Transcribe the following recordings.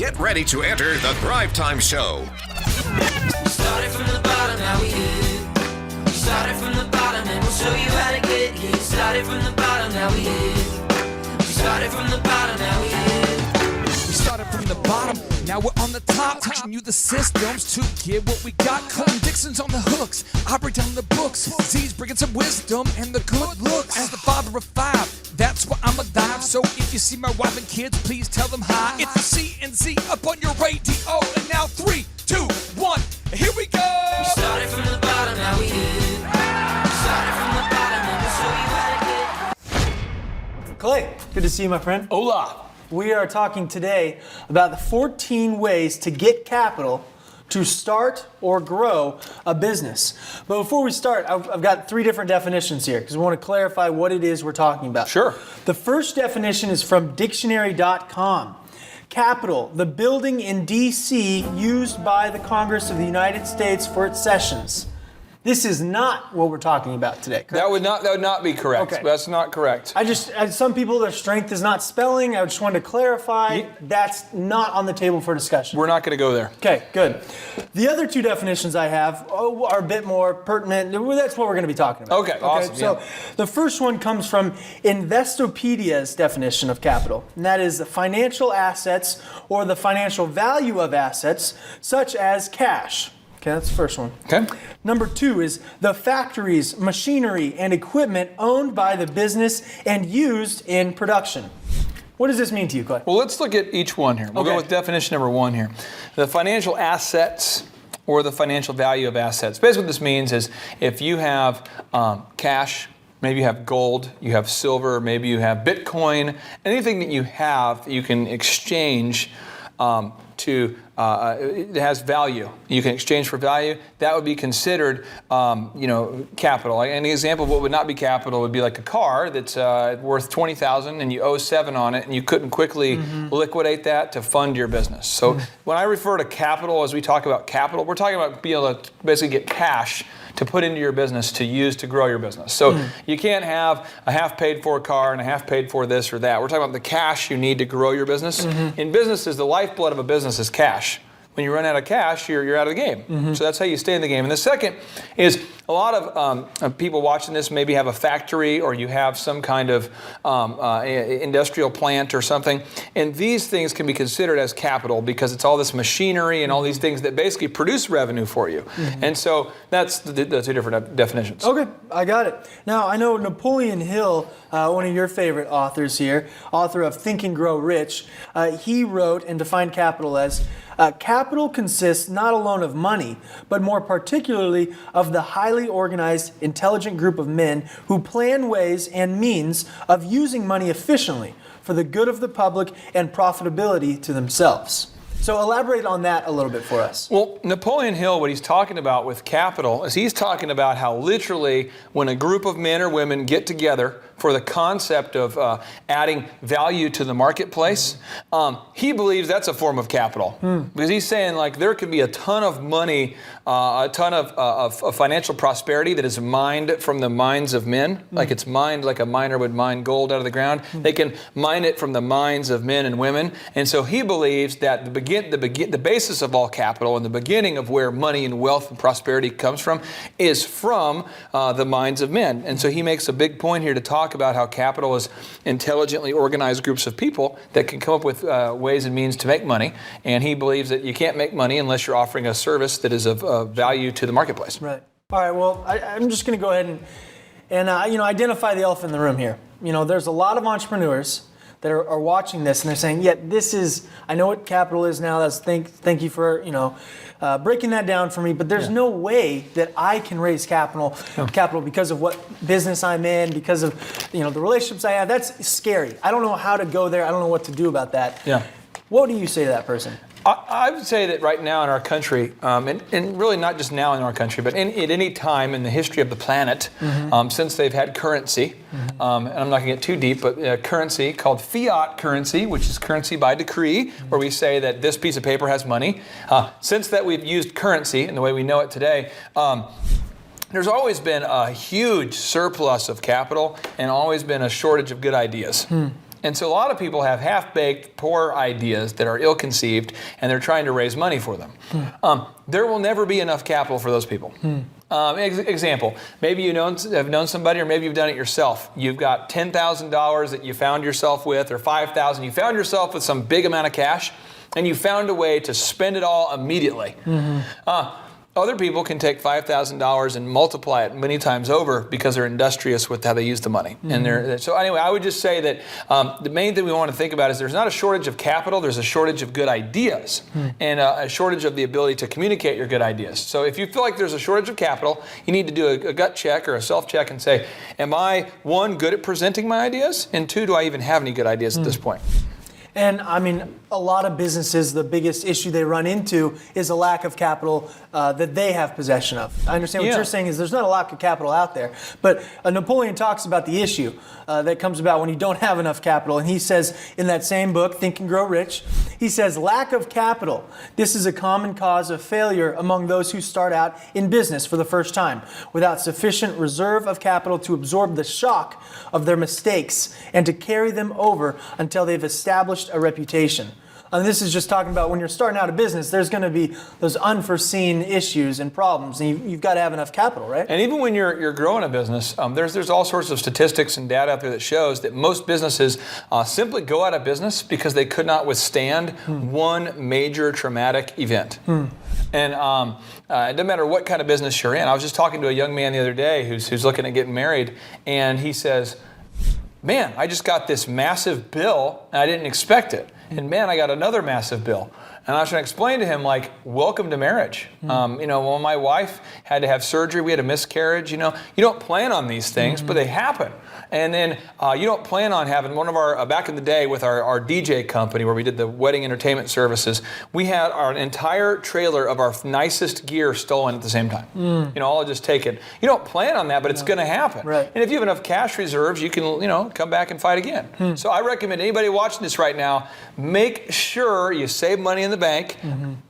Get ready to enter the Thrivetime Show. We started from the bottom, now we here. We started from the bottom and we'll show you how to get here. Started from the bottom, now we here. We started from the bottom, now we here. We started from the bottom, now we're on the top. Teaching you the systems to get what we got. Colton Dixon's on the hooks, I break down the books. Z's bringing some wisdom and the good looks. As the father of five, that's why I'm a dive. So if you see my wife and kids, please tell them hi. It's the CNZ up on your radio. And now 3, 2, 1, here we go. We started from the bottom, now we here. We started from the bottom and we'll show you how to get. Clay, good to see you, my friend. Hola. We are talking today about the 14 ways to get capital to start or grow a business. But before we start, I've got 3 different definitions here because we want to clarify what it is we're talking about. Sure. The first definition is from dictionary.com. Capital, the building in D.C. used by the Congress of the United States for its sessions. This is not what we're talking about today, correct? That would not be correct. Okay. That's not correct. Some people, their strength is not spelling. I just wanted to clarify. That's not on the table for discussion. We're not going to go there. Okay, good. The other 2 definitions I have are a bit more pertinent. That's what we're going to be talking about. Okay, awesome. So yeah. The first one comes from Investopedia's definition of capital, and that is the financial assets or the financial value of assets, such as cash. Okay, that's the first one. Okay. Number 2 is the factories, machinery, and equipment owned by the business and used in production. What does this mean to you, Clay? Well, let's look at each one here. We'll go with definition number 1 here. The financial assets or the financial value of assets. Basically what this means is if you have cash, maybe you have gold, you have silver, maybe you have Bitcoin, anything that you have you can exchange it has value. You can exchange for value. That would be considered, capital. An example of what would not be capital would be like a car that's worth $20,000 and you owe $7,000 on it, and you couldn't quickly liquidate that to fund your business. So when I refer to capital, as we talk about capital, we're talking about being able to basically get cash to put into your business to use to grow your business. So you can't have a half paid for car and a half paid for this or that. We're talking about the cash you need to grow your business. In businesses, the lifeblood of a business is cash. When you run out of cash, you're out of the game. So that's how you stay in the game. And the second is a lot of people watching this maybe have a factory or you have some kind of industrial plant or something. And these things can be considered as capital because it's all this machinery and all these things that basically produce revenue for you. And so that's the 2 different definitions. Okay, I got it. Now, I know Napoleon Hill, one of your favorite authors here, author of Think and Grow Rich, he wrote and defined capital as capital consists not alone of money, but more particularly of the highly organized, intelligent group of men who plan ways and means of using money efficiently for the good of the public and profitability to themselves. So elaborate on that a little bit for us. Well, Napoleon Hill, what he's talking about with capital is he's talking about how literally when a group of men or women get together for the concept of adding value to the marketplace, he believes that's a form of capital. Because he's saying like there could be a ton of money, a ton of financial prosperity that is mined from the mines of men, like it's mined like a miner would mine gold out of the ground. They can mine it from the mines of men and women. And so he believes that the basis of all capital and the beginning of where money and wealth and prosperity comes from is from the minds of men. And so he makes a big point here to talk about how capital is intelligently organized groups of people that can come up with ways and means to make money. And he believes that you can't make money unless you're offering a service that is of value to the marketplace. Right. All right. Well, I'm just going to go ahead and identify the elephant in the room here. There's a lot of entrepreneurs that are watching this and they're saying, yeah, I know what capital is now. Thank you for, breaking that down for me, but there's no way that I can raise capital because of what business I'm in, because of, the relationships I have. That's scary. I don't know how to go there. I don't know what to do about that. Yeah. What do you say to that person? I would say that right now in our country, and really not just now in our country, but at any time in the history of the planet, since they've had currency, and I'm not going to get too deep, but currency called fiat currency, which is currency by decree, where we say that this piece of paper has money. Since that we've used currency in the way we know it today, there's always been a huge surplus of capital and always been a shortage of good ideas. And so a lot of people have half-baked, poor ideas that are ill-conceived, and they're trying to raise money for them. There will never be enough capital for those people. Example, maybe you have known somebody, or maybe you've done it yourself. You've got $10,000 that you found yourself with, or $5,000. You found yourself with some big amount of cash, and you found a way to spend it all immediately. Other people can take $5,000 and multiply it many times over because they're industrious with how they use the money. And so anyway, I would just say that the main thing we want to think about is there's not a shortage of capital, there's a shortage of good ideas, and a shortage of the ability to communicate your good ideas. So if you feel like there's a shortage of capital, you need to do a gut check or a self-check and say, am I, one, good at presenting my ideas? And two, do I even have any good ideas at this point? And I mean, a lot of businesses, the biggest issue they run into is a lack of capital that they have possession of. I understand what you're saying is there's not a lack of capital out there, but Napoleon talks about the issue that comes about when you don't have enough capital. And he says in that same book, Think and Grow Rich, he says, lack of capital. This is a common cause of failure among those who start out in business for the first time, without sufficient reserve of capital to absorb the shock of their mistakes and to carry them over until they've established a reputation. And this is just talking about when you're starting out a business, there's going to be those unforeseen issues and problems, and you've got to have enough capital, right? And even when you're growing a business, there's all sorts of statistics and data out there that shows that most businesses simply go out of business because they could not withstand one major traumatic event. And it doesn't matter what kind of business you're in. I was just talking to a young man the other day who's looking at getting married, and he says, man, I just got this massive bill, and I didn't expect it. And man, I got another massive bill. And I was trying to explain to him, like, welcome to marriage. When my wife had to have surgery, we had a miscarriage, you don't plan on these things, but they happen. And then you don't plan on having one of our, back in the day with our DJ company where we did the wedding entertainment services, we had our entire trailer of our nicest gear stolen at the same time. All just taken. You don't plan on that, but it's going to happen. Right. And if you have enough cash reserves, you can, come back and fight again. So I recommend anybody watching this right now, make sure you save money in the bank,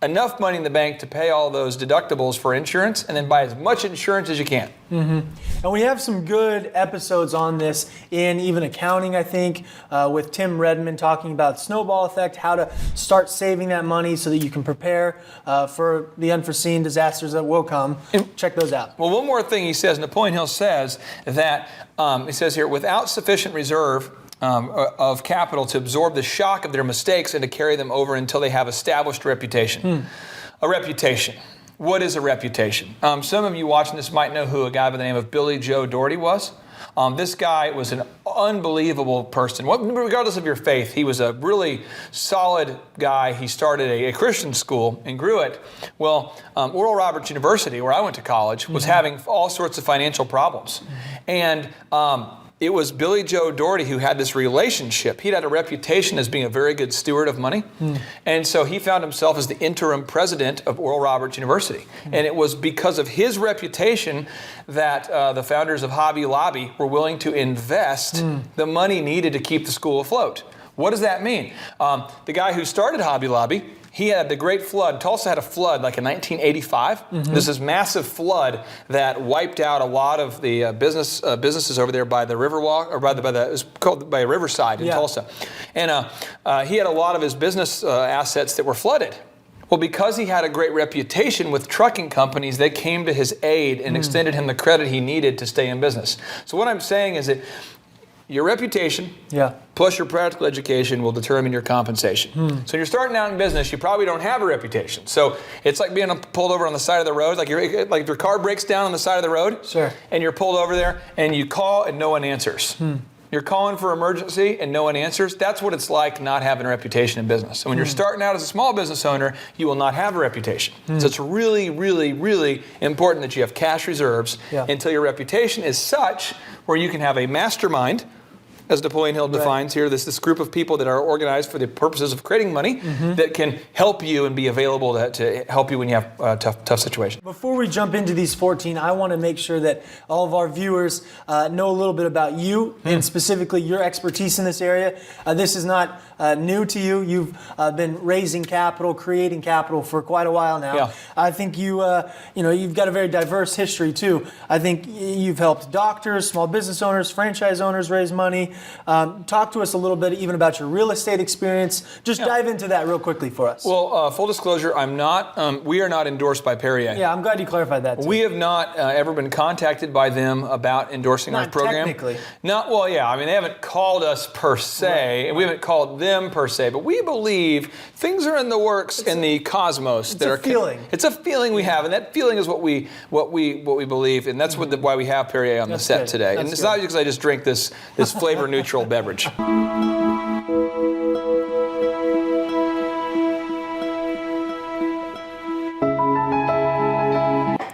enough money in the bank to pay all those deductibles for insurance, and then buy as much insurance as you can. And we have some good episodes on this in even accounting, I think, with Tim Redmond talking about snowball effect, how to start saving that money so that you can prepare for the unforeseen disasters that will come. Check those out. Well, one more thing he says, Napoleon Hill says that, he says here, without sufficient reserve of capital to absorb the shock of their mistakes and to carry them over until they have established reputation. A reputation. What is a reputation? Some of you watching this might know who a guy by the name of Billy Joe Doherty was. This guy was an unbelievable person. Regardless of your faith, he was a really solid guy. He started a Christian school and grew it. Well, Oral Roberts University, where I went to college, was having all sorts of financial problems. And it was Billy Joe Doherty who had this relationship. He'd had a reputation as being a very good steward of money. And so he found himself as the interim president of Oral Roberts University. And it was because of his reputation that the founders of Hobby Lobby were willing to invest the money needed to keep the school afloat. What does that mean? The guy who started Hobby Lobby, he had the great flood. Tulsa had a flood like in 1985. This is massive flood that wiped out a lot of the businesses over there by the Riverwalk, or it was called by Riverside in Tulsa. And he had a lot of his business assets that were flooded. Well, because he had a great reputation with trucking companies, they came to his aid and extended him the credit he needed to stay in business. So what I'm saying is that your reputation plus your practical education will determine your compensation. So you're starting out in business, you probably don't have a reputation. So it's like being pulled over on the side of the road, like your car breaks down on the side of the road, and you're pulled over there, and you call and no one answers. You're calling for emergency and no one answers. That's what it's like not having a reputation in business. So when you're starting out as a small business owner, you will not have a reputation. So it's really, really, really important that you have cash reserves until your reputation is such where you can have a mastermind, as Napoleon Hill defines here, this group of people that are organized for the purposes of creating money that can help you and be available to help you when you have tough situations. Before we jump into these 14, I want to make sure that all of our viewers know a little bit about you and specifically your expertise in this area. This is not new to you. You've been raising capital, creating capital for quite a while now. I think you've got a very diverse history too. I think you've helped doctors, small business owners, franchise owners raise money. money. Talk to us a little bit even about your real estate experience. Just dive into that real quickly for us. Well, full disclosure, we are not endorsed by Perrier. Yeah, I'm glad you clarified that too. We have not ever been contacted by them about endorsing our program. Technically. They haven't called us per se, and we haven't called them per se, but we believe things are in the works in the cosmos. It's a feeling. It's a feeling we have, and that feeling is what we believe, and that's why we have Perrier on the set today. And it's not because I just drink this flavor neutral beverage.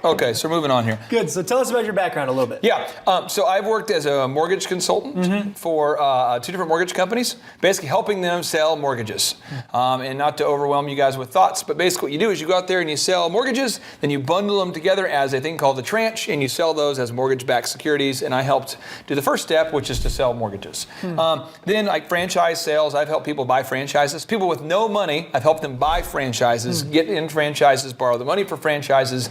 Okay, so moving on here. Good. So tell us about your background a little bit. Yeah. So I've worked as a mortgage consultant for 2 different mortgage companies, basically helping them sell mortgages. And not to overwhelm you guys with thoughts, but basically what you do is you go out there and you sell mortgages, then you bundle them together as a thing called the tranche, and you sell those as mortgage-backed securities. And I helped do the first step, which is to sell mortgages. Then, like franchise sales, I've helped people buy franchises. People with no money, I've helped them buy franchises, get in franchises, borrow the money for franchises.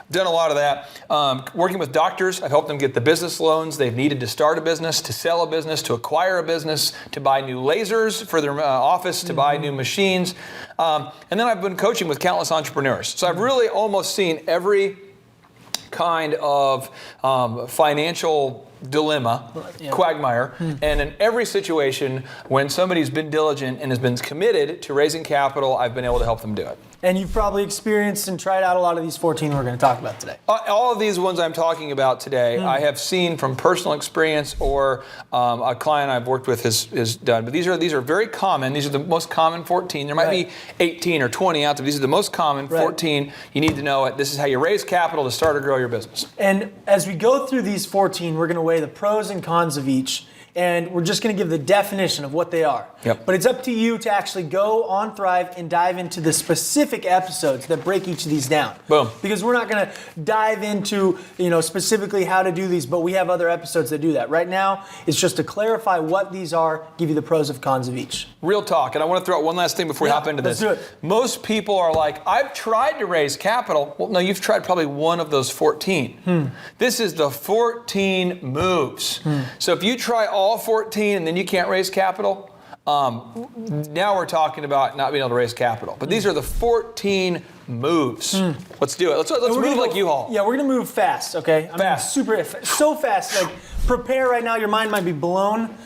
Done a lot of that. Working with doctors, I've helped them get the business loans they've needed to start a business, to sell a business, to acquire a business, to buy new lasers for their office, to buy new machines. And then I've been coaching with countless entrepreneurs. So I've really almost seen every kind of financial dilemma, quagmire, and in every situation when somebody's been diligent and has been committed to raising capital, I've been able to help them do it. And you've probably experienced and tried out a lot of these 14 we're going to talk about today. All of these ones I'm talking about today, I have seen from personal experience or a client I've worked with has done. But these are very common. These are the most common 14. There might be 18 or 20 out there. These are the most common 14. You need to know it. This is how you raise capital to start or grow your business. And as we go through these 14, we're going to weigh the pros and cons of each. And we're just going to give the definition of what they are. But it's up to you to actually go on Thrive and dive into the specific episodes that break each of these down. Boom. Because we're not going to dive into, specifically how to do these, but we have other episodes that do that. Right now, it's just to clarify what these are, give you the pros and cons of each. Real talk. And I want to throw out one last thing before we hop into this. Let's do it. Most people are like, I've tried to raise capital. Well, no, you've tried probably one of those 14. This is the 14 moves. So if you try all 14 and then you can't raise capital, now we're talking about not being able to raise capital. But these are the 14 moves. Let's do it. Let's move like U-Haul. Yeah, we're going to move fast, okay? Fast. So fast. Like, prepare right now. Your mind might be blown.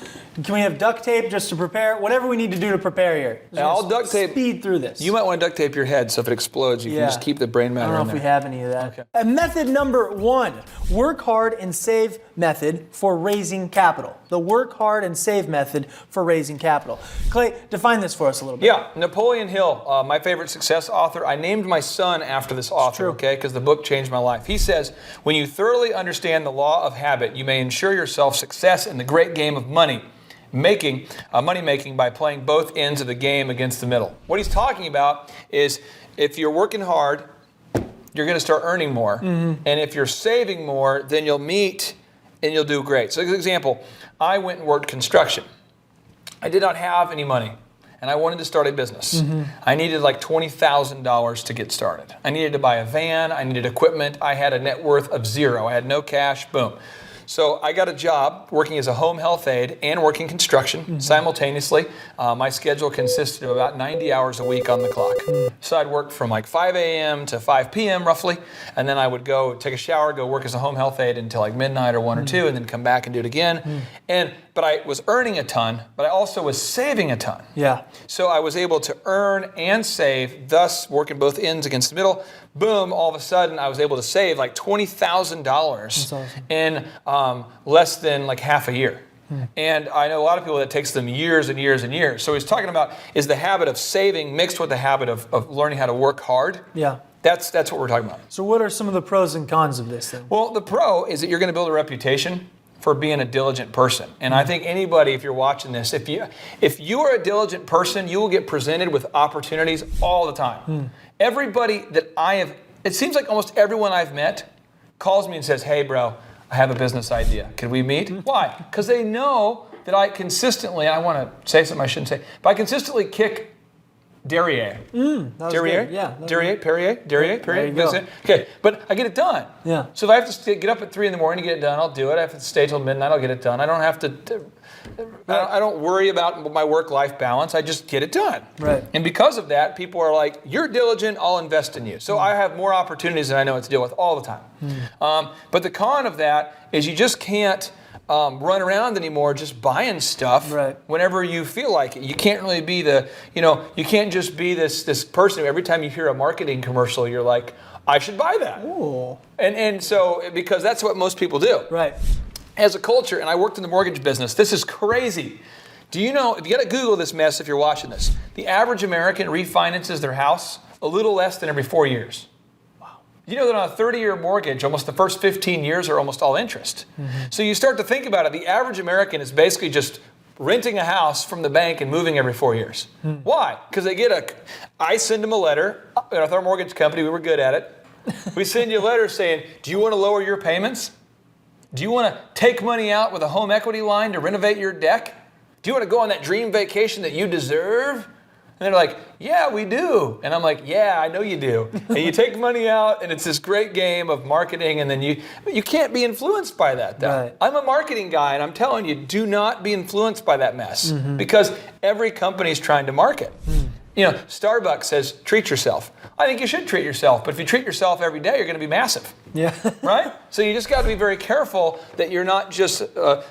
Can we have duct tape just to prepare? Whatever we need to do to prepare here. I'll duct tape. Speed through this. You might want to duct tape your head so if it explodes, you can just keep the brain matter in there. I don't know if we have any of that. Okay. Method number 1, work hard and save method for raising capital. The work hard and save method for raising capital. Clay, define this for us a little bit. Yeah, Napoleon Hill, my favorite success author. I named my son after this author, okay, because the book changed my life. He says, when you thoroughly understand the law of habit, you may ensure yourself success in the great game of money making by playing both ends of the game against the middle. What he's talking about is if you're working hard, you're going to start earning more. And if you're saving more, then you'll meet and you'll do great. So, as an example, I went and worked construction. I did not have any money, and I wanted to start a business. I needed like $20,000 to get started. I needed to buy a van. I needed equipment. I had a net worth of 0. I had no cash. Boom. So I got a job working as a home health aide and working construction simultaneously. My schedule consisted of about 90 hours a week on the clock. So I'd work from like 5 a.m. to 5 p.m. roughly, and then I would go take a shower, go work as a home health aide until like midnight or 1 or 2, and then come back and do it again. But I was earning a ton, but I also was saving a ton. Yeah. So I was able to earn and save, thus working both ends against the middle. Boom, all of a sudden I was able to save like $20,000 in less than like half a year. And I know a lot of people that takes them years and years and years. So he's talking about is the habit of saving mixed with the habit of learning how to work hard. Yeah. That's what we're talking about. So what are some of the pros and cons of this then? Well, the pro is that you're going to build a reputation for being a diligent person. And I think anybody, if you're watching this, if you are a diligent person, you will get presented with opportunities all the time. Everybody that it seems like almost everyone I've met calls me and says, hey bro, I have a business idea. Could we meet? Why? Because they know that I consistently, and I want to say something I shouldn't say, but I consistently kick Derriere. That was Derriere? good. Yeah. that was Derriere, good. Perrier, Derriere, There you Perrier. go. That's it. Okay, but I get it done. Yeah. So if I have to get up at 3 in the morning to get it done, I'll do it. I have to stay till midnight, I'll get it done. I don't have to. I don't worry about my work-life balance. I just get it done. Right. And because of that, people are like, "You're diligent. I'll invest in you." So I have more opportunities than I know what to deal with all the time. But the con of that is you just can't run around anymore just buying stuff Right. whenever you feel like it. You can't really be you can't just be this person who every time you hear a marketing commercial, you're like, I should buy that. Ooh. And so, because that's what most people do. Right. As a culture, and I worked in the mortgage business, this is crazy. Do you know, if you got to Google this mess if you're watching this, the average American refinances their house a little less than every 4 years. You know that on a 30-year mortgage, almost the first 15 years are almost all interest. So you start to think about it, the average American is basically just renting a house from the bank and moving every 4 years. Why? Because I send them a letter, with our mortgage company, we were good at it. We send you a letter saying, do you want to lower your payments? Do you want to take money out with a home equity line to renovate your deck? Do you want to go on that dream vacation that you deserve? And they're like, yeah, we do. And I'm like, yeah, I know you do. And you take money out, and it's this great game of marketing, and then you can't be influenced by that, though. Right. I'm a marketing guy, and I'm telling you, do not be influenced by that mess, because every company's trying to market. You know, Starbucks says, treat yourself. I think you should treat yourself, but if you treat yourself every day, you're going to be massive. Yeah. Right? So you just got to be very careful that you're not just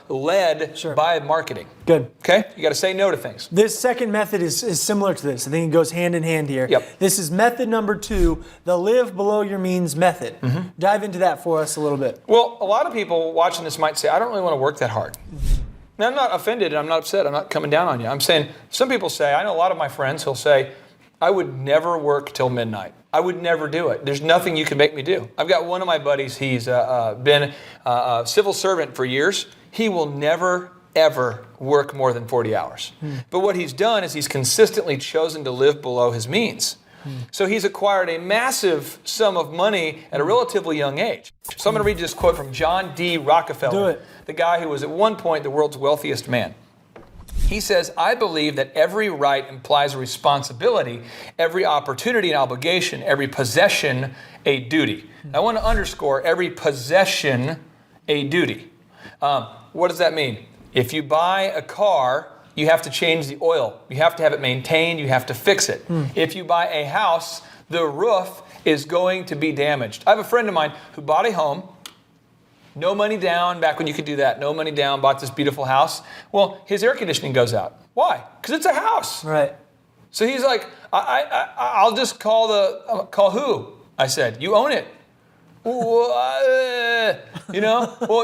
led Sure. by marketing. Good. Okay? You got to say no to things. This second method is similar to this. I think it goes hand in hand here. Yep. This is method number 2, the live below your means method. Dive into that for us a little bit. Well, a lot of people watching this might say, I don't really want to work that hard. Now, I'm not offended and I'm not upset. I'm not coming down on you. I'm saying, some people say, I know a lot of my friends who'll say, I would never work till midnight. I would never do it. There's nothing you can make me do. I've got one of my buddies, he's been a civil servant for years. He will never, ever work more than 40 hours. But what he's done is he's consistently chosen to live below his means. So he's acquired a massive sum of money at a relatively young age. So I'm going to read you this quote from John D. Rockefeller, Do it. the guy who was at one point the world's wealthiest man. He says, I believe that every right implies a responsibility, every opportunity an obligation, every possession a duty. I want to underscore every possession a duty. What does that mean? If you buy a car, you have to change the oil. You have to have it maintained. You have to fix it. If you buy a house, the roof is going to be damaged. I have a friend of mine who bought a home, no money down, back when you could do that, no money down, bought this beautiful house. Well, his air conditioning goes out. Why? Because it's a house. Right. So he's like, I'll just call who? I said, you own it. Well,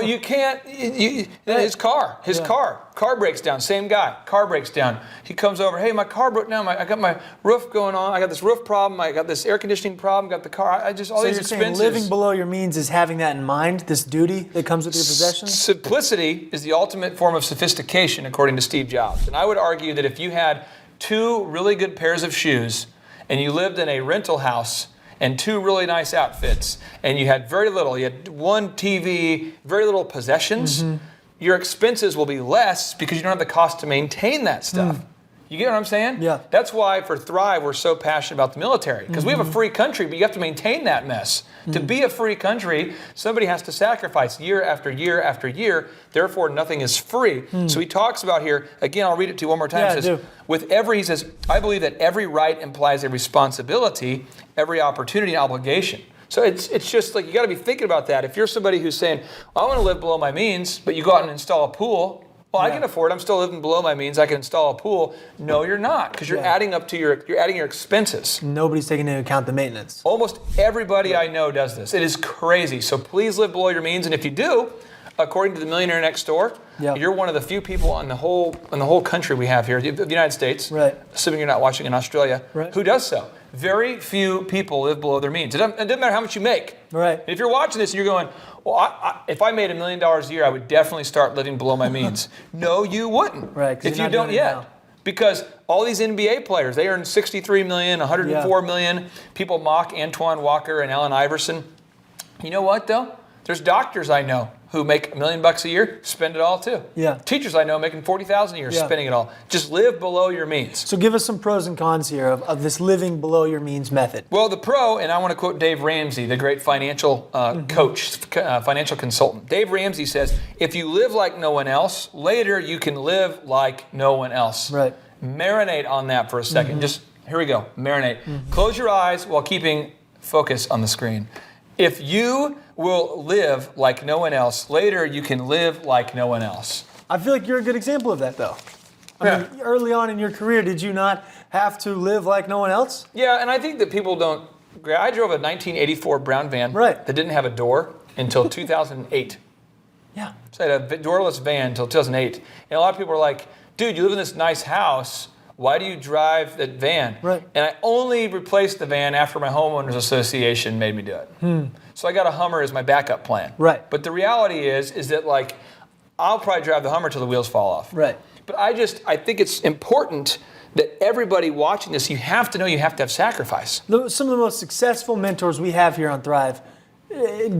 you can't, his car breaks down, same guy, car breaks down. He comes over, hey, my car broke down, I got my roof going on, I got this roof problem, I got this air conditioning problem, got the car, all these expenses. Saying living below your means is having that in mind, this duty that comes with your possessions? Simplicity is the ultimate form of sophistication, according to Steve Jobs. And I would argue that if you had 2 really good pairs of shoes and you lived in a rental house and 2 really nice outfits, and you had very little, you had 1 TV, very little possessions, your expenses will be less because you don't have the cost to maintain that stuff. You get what I'm saying? Yeah. That's why for Thrive, we're so passionate about the military, because we have a free country, but you have to maintain that mess. To be a free country, somebody has to sacrifice year after year after year. Therefore, nothing is free. So he talks about here, again, I'll read it to you one more time. Yeah, He says, he says, I believe that every right implies a responsibility, every opportunity and obligation. So it's just like, you got to be thinking about that. If you're somebody who's saying, I want to live below my means, but you go out and install a pool, well, I can afford it. I'm still living below my means. I can install a pool. No, you're not, because you're adding up to your expenses. Nobody's taking into account the maintenance. Almost everybody I know does this. It is crazy. So please live below your means, and if you do, according to the Millionaire Next Door, you're one of the few people in the whole country we have here, the United States, assuming you're not watching in Australia, who does so. Very few people live below their means. It doesn't matter how much you make. Right. If you're watching this and you're going, well, if I made $1 million a year, I would definitely start living below my means. No, you wouldn't. Right. If you don't yet. Now. Because all these NBA players, they earn $63 million, $104 million. People mock Antoine Walker and Allen Iverson. You know what, though? There's doctors I know who make $1 million a year spend it all too. Yeah. Teachers I know making $40,000 a year spending it all. Just live below your means. So give us some pros and cons here of this living below your means method. Well, the pro, and I want to quote Dave Ramsey, the great financial coach, financial consultant. Dave Ramsey says, if you live like no one else, later you can live like no one else. Right. Marinate on that for a second. Just, here we go, marinate. Close your eyes while keeping focus on the screen. If you will live like no one else, later you can live like no one else. I feel like you're a good example of that, though. I mean, early on in your career, did you not have to live like no one else? Yeah, and I think that people don't. I drove a 1984 brown van that didn't have a door until 2008. Yeah. So I had a doorless van until 2008. And a lot of people are like, dude, you live in this nice house. Why do you drive that van? Right. And I only replaced the van after my homeowners association made me do it. So I got a Hummer as my backup plan. Right. But the reality is that like, I'll probably drive the Hummer till the wheels fall off. Right. But I think it's important that everybody watching this, you have to know you have to have sacrifice. Some of the most successful mentors we have here on Thrive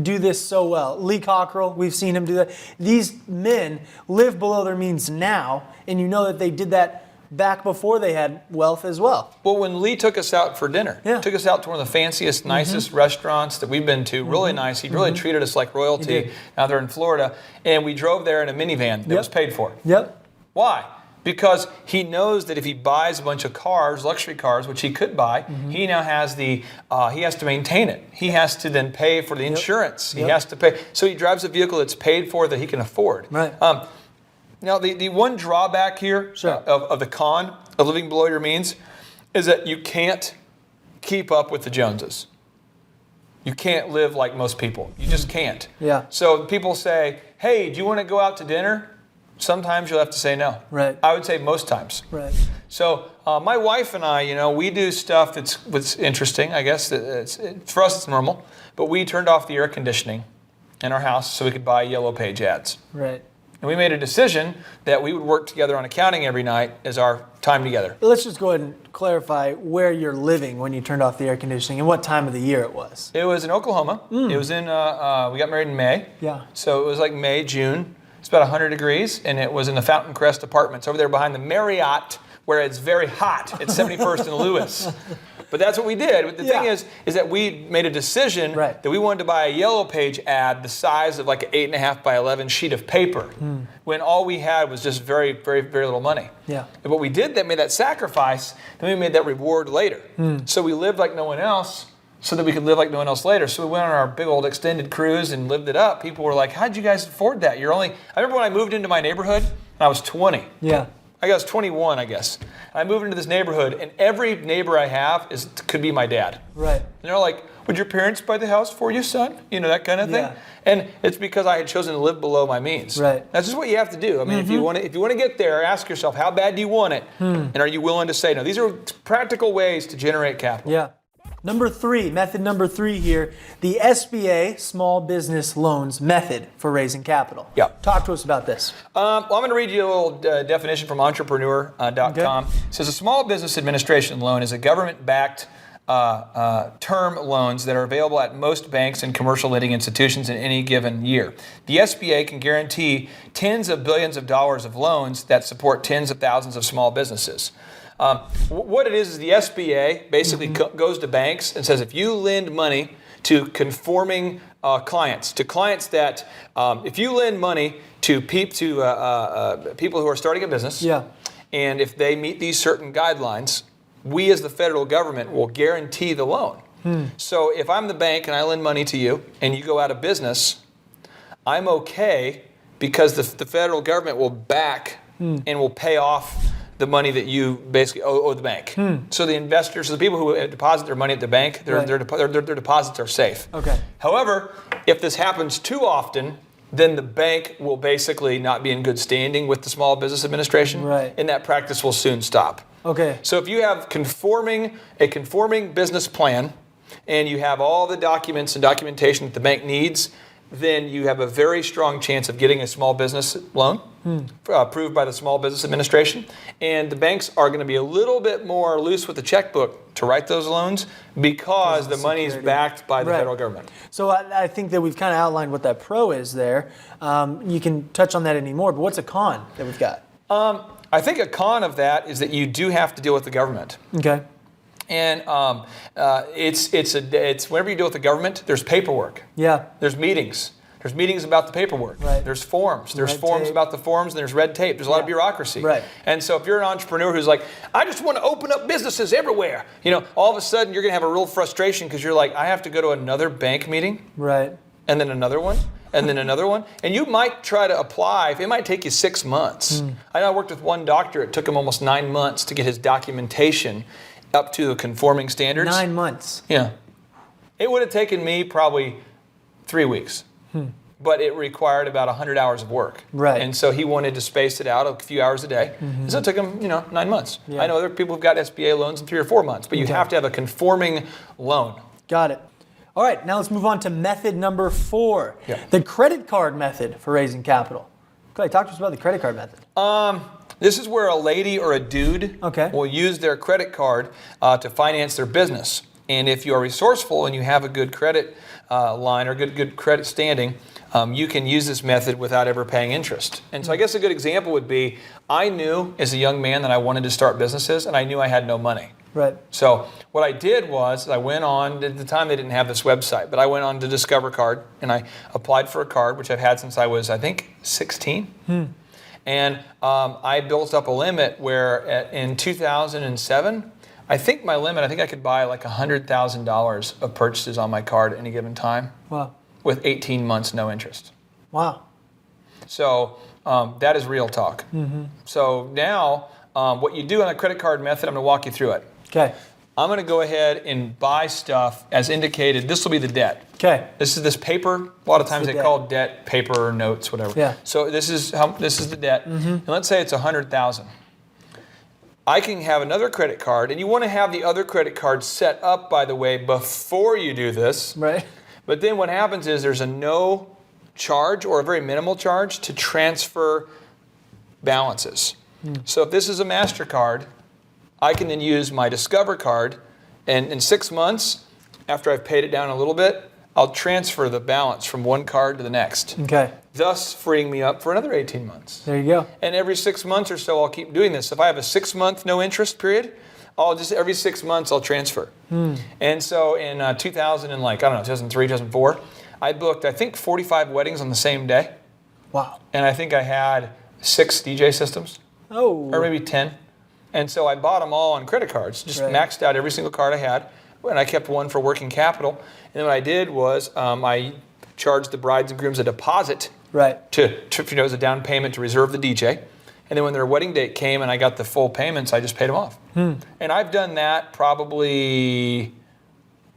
do this so well. Lee Cockrell, we've seen him do that. These men live below their means now, and you know that they did that back before they had wealth as well. Well, when Lee took us out for dinner, took us out to one of the fanciest, nicest restaurants that we've been to, really nice. He really treated us like royalty out there in Florida. And we drove there in a minivan that was paid for. Yep. Why? Because he knows that if he buys a bunch of cars, luxury cars, which he could buy, he now has he has to maintain it. He has to then pay for the insurance. He has to pay. So he drives a vehicle that's paid for that he can afford. Right. Now, the one drawback here of the con of living below your means is that you can't keep up with the Joneses. You can't live like most people. You just can't. Yeah. So people say, hey, do you want to go out to dinner? Sometimes you'll have to say no. Right. I would say most times. Right. So my wife and I, we do stuff that's interesting. I guess for us it's normal. But we turned off the air conditioning in our house so we could buy Yellow Page ads. Right. And we made a decision that we would work together on accounting every night as our time together. Let's just go ahead and clarify where you're living when you turned off the air conditioning and what time of the year it was. It was in Oklahoma. It was in, we got married in May. Yeah. So it was like May, June. It's about 100 degrees, and it was in the Fountain Crest Apartments over there behind the Marriott, where it's very hot. It's 71st and Lewis. But that's what we did. But the thing is that we made a decision that we wanted to buy a Yellow Page ad the size of like an 8.5 by 11 sheet of paper, when all we had was just very, very, very little money. Yeah. And what we did that made that sacrifice, then we made that reward later. So we lived like no one else, so that we could live like no one else later. So we went on our big old extended cruise and lived it up. People were like, how'd you guys afford that? I remember when I moved into my neighborhood, and I was 20. Yeah. I was 21, I guess. I moved into this neighborhood, and every neighbor I have could be my dad. Right. And they're like, would your parents buy the house for you, son? That kind of thing. Yeah. And it's because I had chosen to live below my means. Right. That's just what you have to do. I mean, if you want to get there, ask yourself, how bad do you want it? And are you willing to say no? These are practical ways to generate capital. Yeah. Method number three here, the SBA, Small Business Loans Method for raising capital. Yeah. Talk to us about this. Well, I'm going to read you a little definition from entrepreneur.com. It says a small business administration loan is a government-backed term loans that are available at most banks and commercial lending institutions in any given year. The SBA can guarantee tens of billions of dollars of loans that support tens of thousands of small businesses. What it is the SBA basically goes to banks and says, if you lend money to conforming clients that, if you lend money to people who are starting a business, and if they meet these certain guidelines, we as the federal government will guarantee the loan. So if I'm the bank and I lend money to you and you go out of business, I'm okay because the federal government will back and will pay off the money that you basically owe the bank. So the investors, so the people who deposit their money at the bank, their deposits are safe. Okay. However, if this happens too often, then the bank will basically not be in good standing with the Small Business Administration, and that practice will soon stop. Okay. So if you have a conforming business plan, and you have all the documents and documentation that the bank needs, then you have a very strong chance of getting a small business loan approved by the Small Business Administration. And the banks are going to be a little bit more loose with the checkbook to write those loans because the money is backed by the federal government. So I think that we've kind of outlined what that pro is there. You can touch on that anymore, but what's a con that we've got? I think a con of that is that you do have to deal with the government. Okay. And it's whenever you deal with the government, there's paperwork. Yeah. There's meetings. There's meetings about the paperwork. Right. There's forms. There's Red forms tape. about the forms, and there's red tape. There's a lot of bureaucracy. Right. And so if you're an entrepreneur who's like, I just want to open up businesses everywhere, all of a sudden you're going to have a real frustration because you're like, I have to go to another bank meeting. Right. And then another one. And then another one. And you might try to apply. It might take you 6 months. I know I worked with one doctor. It took him almost 9 months to get his documentation up to the conforming standards. 9 months. Yeah. It would have taken me probably 3 weeks. But it required about 100 hours of work. Right. And so he wanted to space it out a few hours a day. And so it took him, 9 months. Yeah. I know other people who've got SBA loans in 3 or 4 months, but you have to have a conforming loan. Got it. All right, now let's move on to method number 4, Yeah. the credit card method for raising capital. Okay, talk to us about the credit card method. This is where a lady or a dude will use their credit card to finance their business. And if you are resourceful and you have a good credit line or good credit standing, you can use this method without ever paying interest. And so I guess a good example would be, I knew as a young man that I wanted to start businesses, and I knew I had no money. Right. So what I did was I went on, at the time they didn't have this website, but I went on to Discover Card and I applied for a card, which I've had since I was, I think, 16. And I built up a limit where in 2007, I think I could buy like $100,000 of purchases on my card at any given time. Wow. With 18 months, no interest. Wow. So that is real talk. So now what you do on a credit card method, I'm going to walk you through it. Okay. I'm going to go ahead and buy stuff as indicated. This will be the debt. Okay. This is this paper. A lot of times the they debt. call debt paper or notes, whatever. Yeah. So this is the debt. And let's say it's $100,000. I can have another credit card, and you want to have the other credit card set up, by the way, before you do this. Right. But then what happens is there's a no charge or a very minimal charge to transfer balances. So if this is a MasterCard, I can then use my Discover card, and in 6 months, after I've paid it down a little bit, I'll transfer the balance from one card to the next, Okay. thus freeing me up for another 18 months. There you go. And every 6 months or so, I'll keep doing this. If I have a 6-month no interest period, every 6 months I'll transfer. And so in 2003, 2004, I booked, I think, 45 weddings on the same day. Wow. And I think I had 6 DJ systems, Oh. or maybe 10. And so I bought them all on credit cards, just maxed out every single card I had. And I kept one for working capital. And then what I did was I charged the brides and grooms a deposit Right. to as a down payment to reserve the DJ. And then when their wedding date came and I got the full payments, I just paid them off. And I've done that probably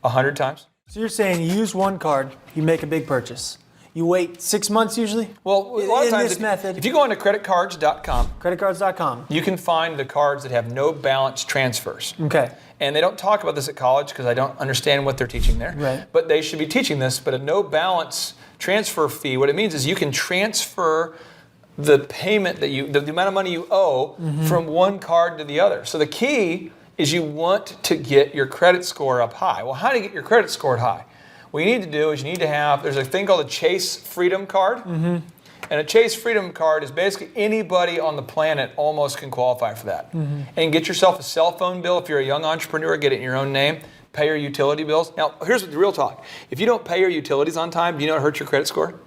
100 times. So you're saying you use one card, you make a big purchase. You wait 6 months usually? Well, a lot of in times, this method. if you go on to creditcards.com, Creditcards.com. you can find the cards that have no balance transfers. Okay. And they don't talk about this at college because I don't understand what they're teaching there. Right. But they should be teaching this. But a no balance transfer fee, what it means is you can transfer the payment that the amount of money you owe from one card to the other. So the key is you want to get your credit score up high. Well, how do you get your credit scored high? What you need to do is you need to have, there's a thing called a Chase Freedom Card. And a Chase Freedom Card is basically anybody on the planet almost can qualify for that. And get yourself a cell phone bill. If you're a young entrepreneur, get it in your own name. Pay your utility bills. Now, here's the real talk. If you don't pay your utilities on time, do you know it hurts your credit score?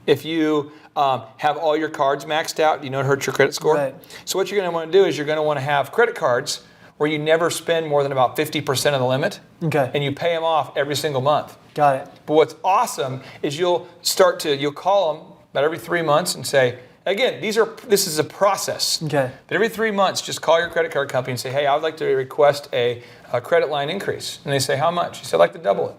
If you have all your cards maxed out, do you know it hurts your credit score? Right. So what you're going to want to do is you're going to want to have credit cards where you never spend more than about 50% of the limit. Okay. And you pay them off every single month. Got it. But what's awesome is you'll call them about every 3 months and say, again, this is a process. Okay. But every 3 months, just call your credit card company and say, hey, I would like to request a credit line increase. And they say, how much? You say, I'd like to double it.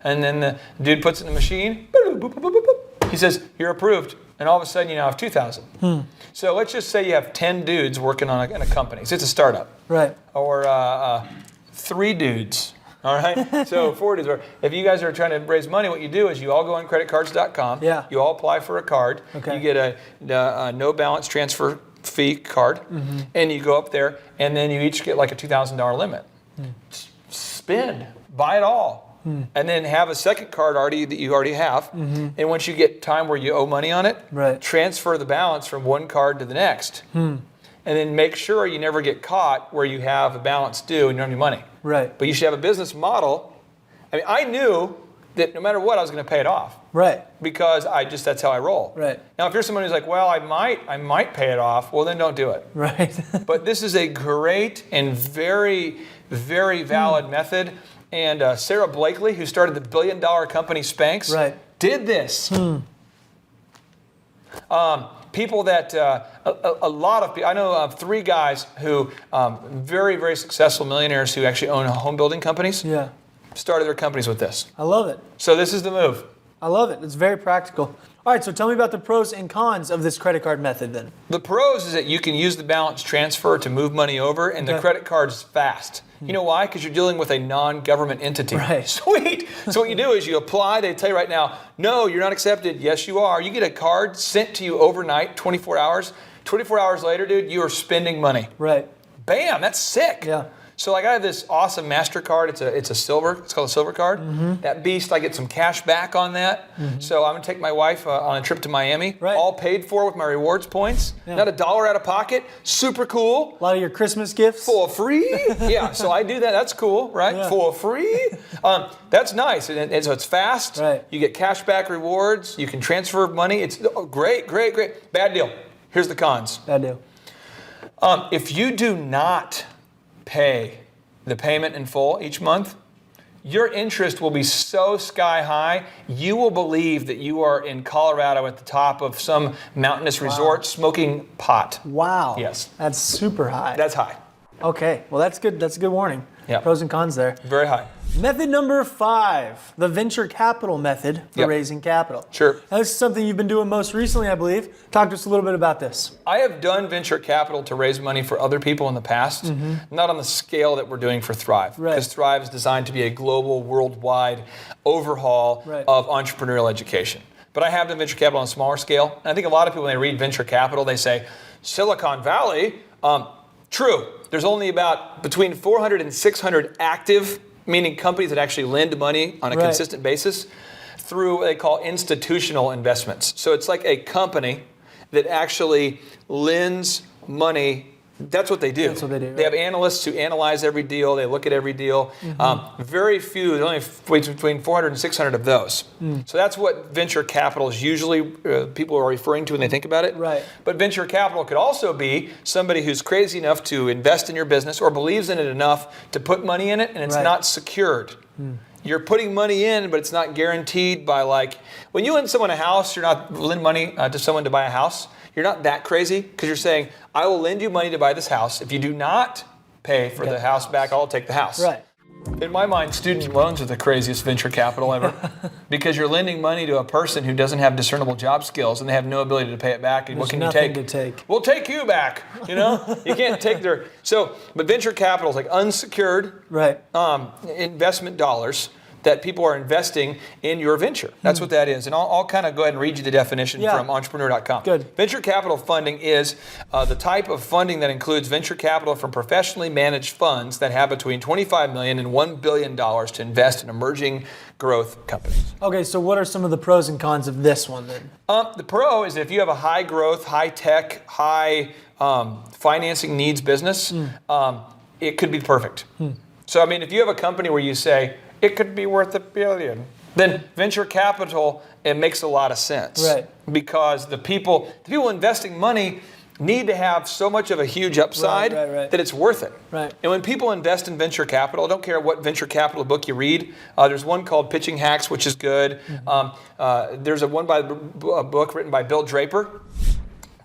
And then the dude puts it in the machine. Boop, boop, boop, boop, boop. He says, you're approved. And all of a sudden, you now have 2,000. So let's just say you have 10 dudes working in a company. So it's a startup. Right. Or 3 dudes All right. So forward is where, if you guys are trying to raise money, what you do is you all go on creditcards.com. Yeah. You all apply for a card. Okay. You get a no balance transfer fee card, and you go up there, and then you each get like a $2,000 limit. Spend, buy it all, and then have a second card that you already have. And once you get time where you owe money on it, transfer the balance from one card to the next. And then make sure you never get caught where you have a balance due and you don't have any money. Right. But you should have a business model. I mean, I knew that no matter what, I was going to pay it off. Right. Because that's how I roll. Right. Now, if you're someone who's like, well, I might pay it off, well, then don't do it. Right. But this is a great and very, very valid method. And Sarah Blakely, who started the billion-dollar company Spanx, did this. People that, a lot of people, I know of 3 guys who, very, very successful millionaires who actually own home building companies, started their companies with this. I love it. So this is the move. I love it. It's very practical. All right, so tell me about the pros and cons of this credit card method then. The pros is that you can use the balance transfer to move money over, and the credit card is fast. You know why? Because you're dealing with a non-government entity. Right. Sweet. So what you do is you apply. They tell you right now, no, you're not accepted. Yes, you are. You get a card sent to you overnight, 24 hours. 24 hours later, dude, you are spending money. Right. Bam, that's sick. Yeah. So like I have this awesome MasterCard. It's a silver. It's called a silver card. That beast, I get some cash back on that. So I'm gonna take my wife on a trip to Miami. Right. All paid for with my rewards points. Not $1 out of pocket. Super cool. A lot of your Christmas gifts. For free. Yeah. So I do that. That's cool, right? Yeah. For free. That's nice. And so it's fast. Right. You get cash back rewards. You can transfer money. It's great. Bad deal. Here's the cons. Bad deal. If you do not pay the payment in full each month, your interest will be so sky high, you will believe that you are in Colorado at the top of some mountainous resort smoking pot. Wow. Yes. That's super high. That's high. Okay, well that's good. That's a good warning. Yeah. Pros and cons there. Very high. Method number 5, the venture capital method for raising capital. Sure. Now, this is something you've been doing most recently, I believe. Talk to us a little bit about this. I have done venture capital to raise money for other people in the past, not on the scale that we're doing for Thrive. Right. Because Thrive is designed to be a global, worldwide overhaul of entrepreneurial education. But I have done venture capital on a smaller scale. And I think a lot of people, when they read venture capital, they say, Silicon Valley. True. There's only about between 400 and 600 active, meaning companies that actually lend money on a consistent basis through what they call institutional investments. So it's like a company that actually lends money. That's what they do. That's what they do. They have analysts who analyze every deal. They look at every deal. Very few, there's only between 400 and 600 of those. So that's what venture capital is usually people are referring to when they think about it. Right. But venture capital could also be somebody who's crazy enough to invest in your business or believes in it enough to put money in it, and it's not secured. You're putting money in, but it's not guaranteed by, like, when you lend someone a house, you're not lending money to someone to buy a house. You're not that crazy because you're saying, I will lend you money to buy this house. If you do not pay for the house back, I'll take the house. Right. In my mind, student loans are the craziest venture capital ever because you're lending money to a person who doesn't have discernible job skills and they have no ability to pay it back. And what can you take? Nothing to take. We'll take you back. You know, you can't take their. So, but venture capital is like unsecured investment dollars that people are investing in your venture. That's what that is. And I'll kind of go ahead and read you the definition from entrepreneur.com. Good. Venture capital funding is the type of funding that includes venture capital from professionally managed funds that have between $25 million and $1 billion to invest in emerging growth companies. Okay, so what are some of the pros and cons of this one then? The pro is that if you have a high growth, high tech, high financing needs business, it could be perfect. So, I mean, if you have a company where you say, it could be worth $1 billion, then venture capital, it makes a lot of sense. Right. Because the people investing money need to have so much of a huge upside that it's worth it. Right. And when people invest in venture capital, I don't care what venture capital book you read. There's one called Pitching Hacks, which is good. There's a book written by Bill Draper.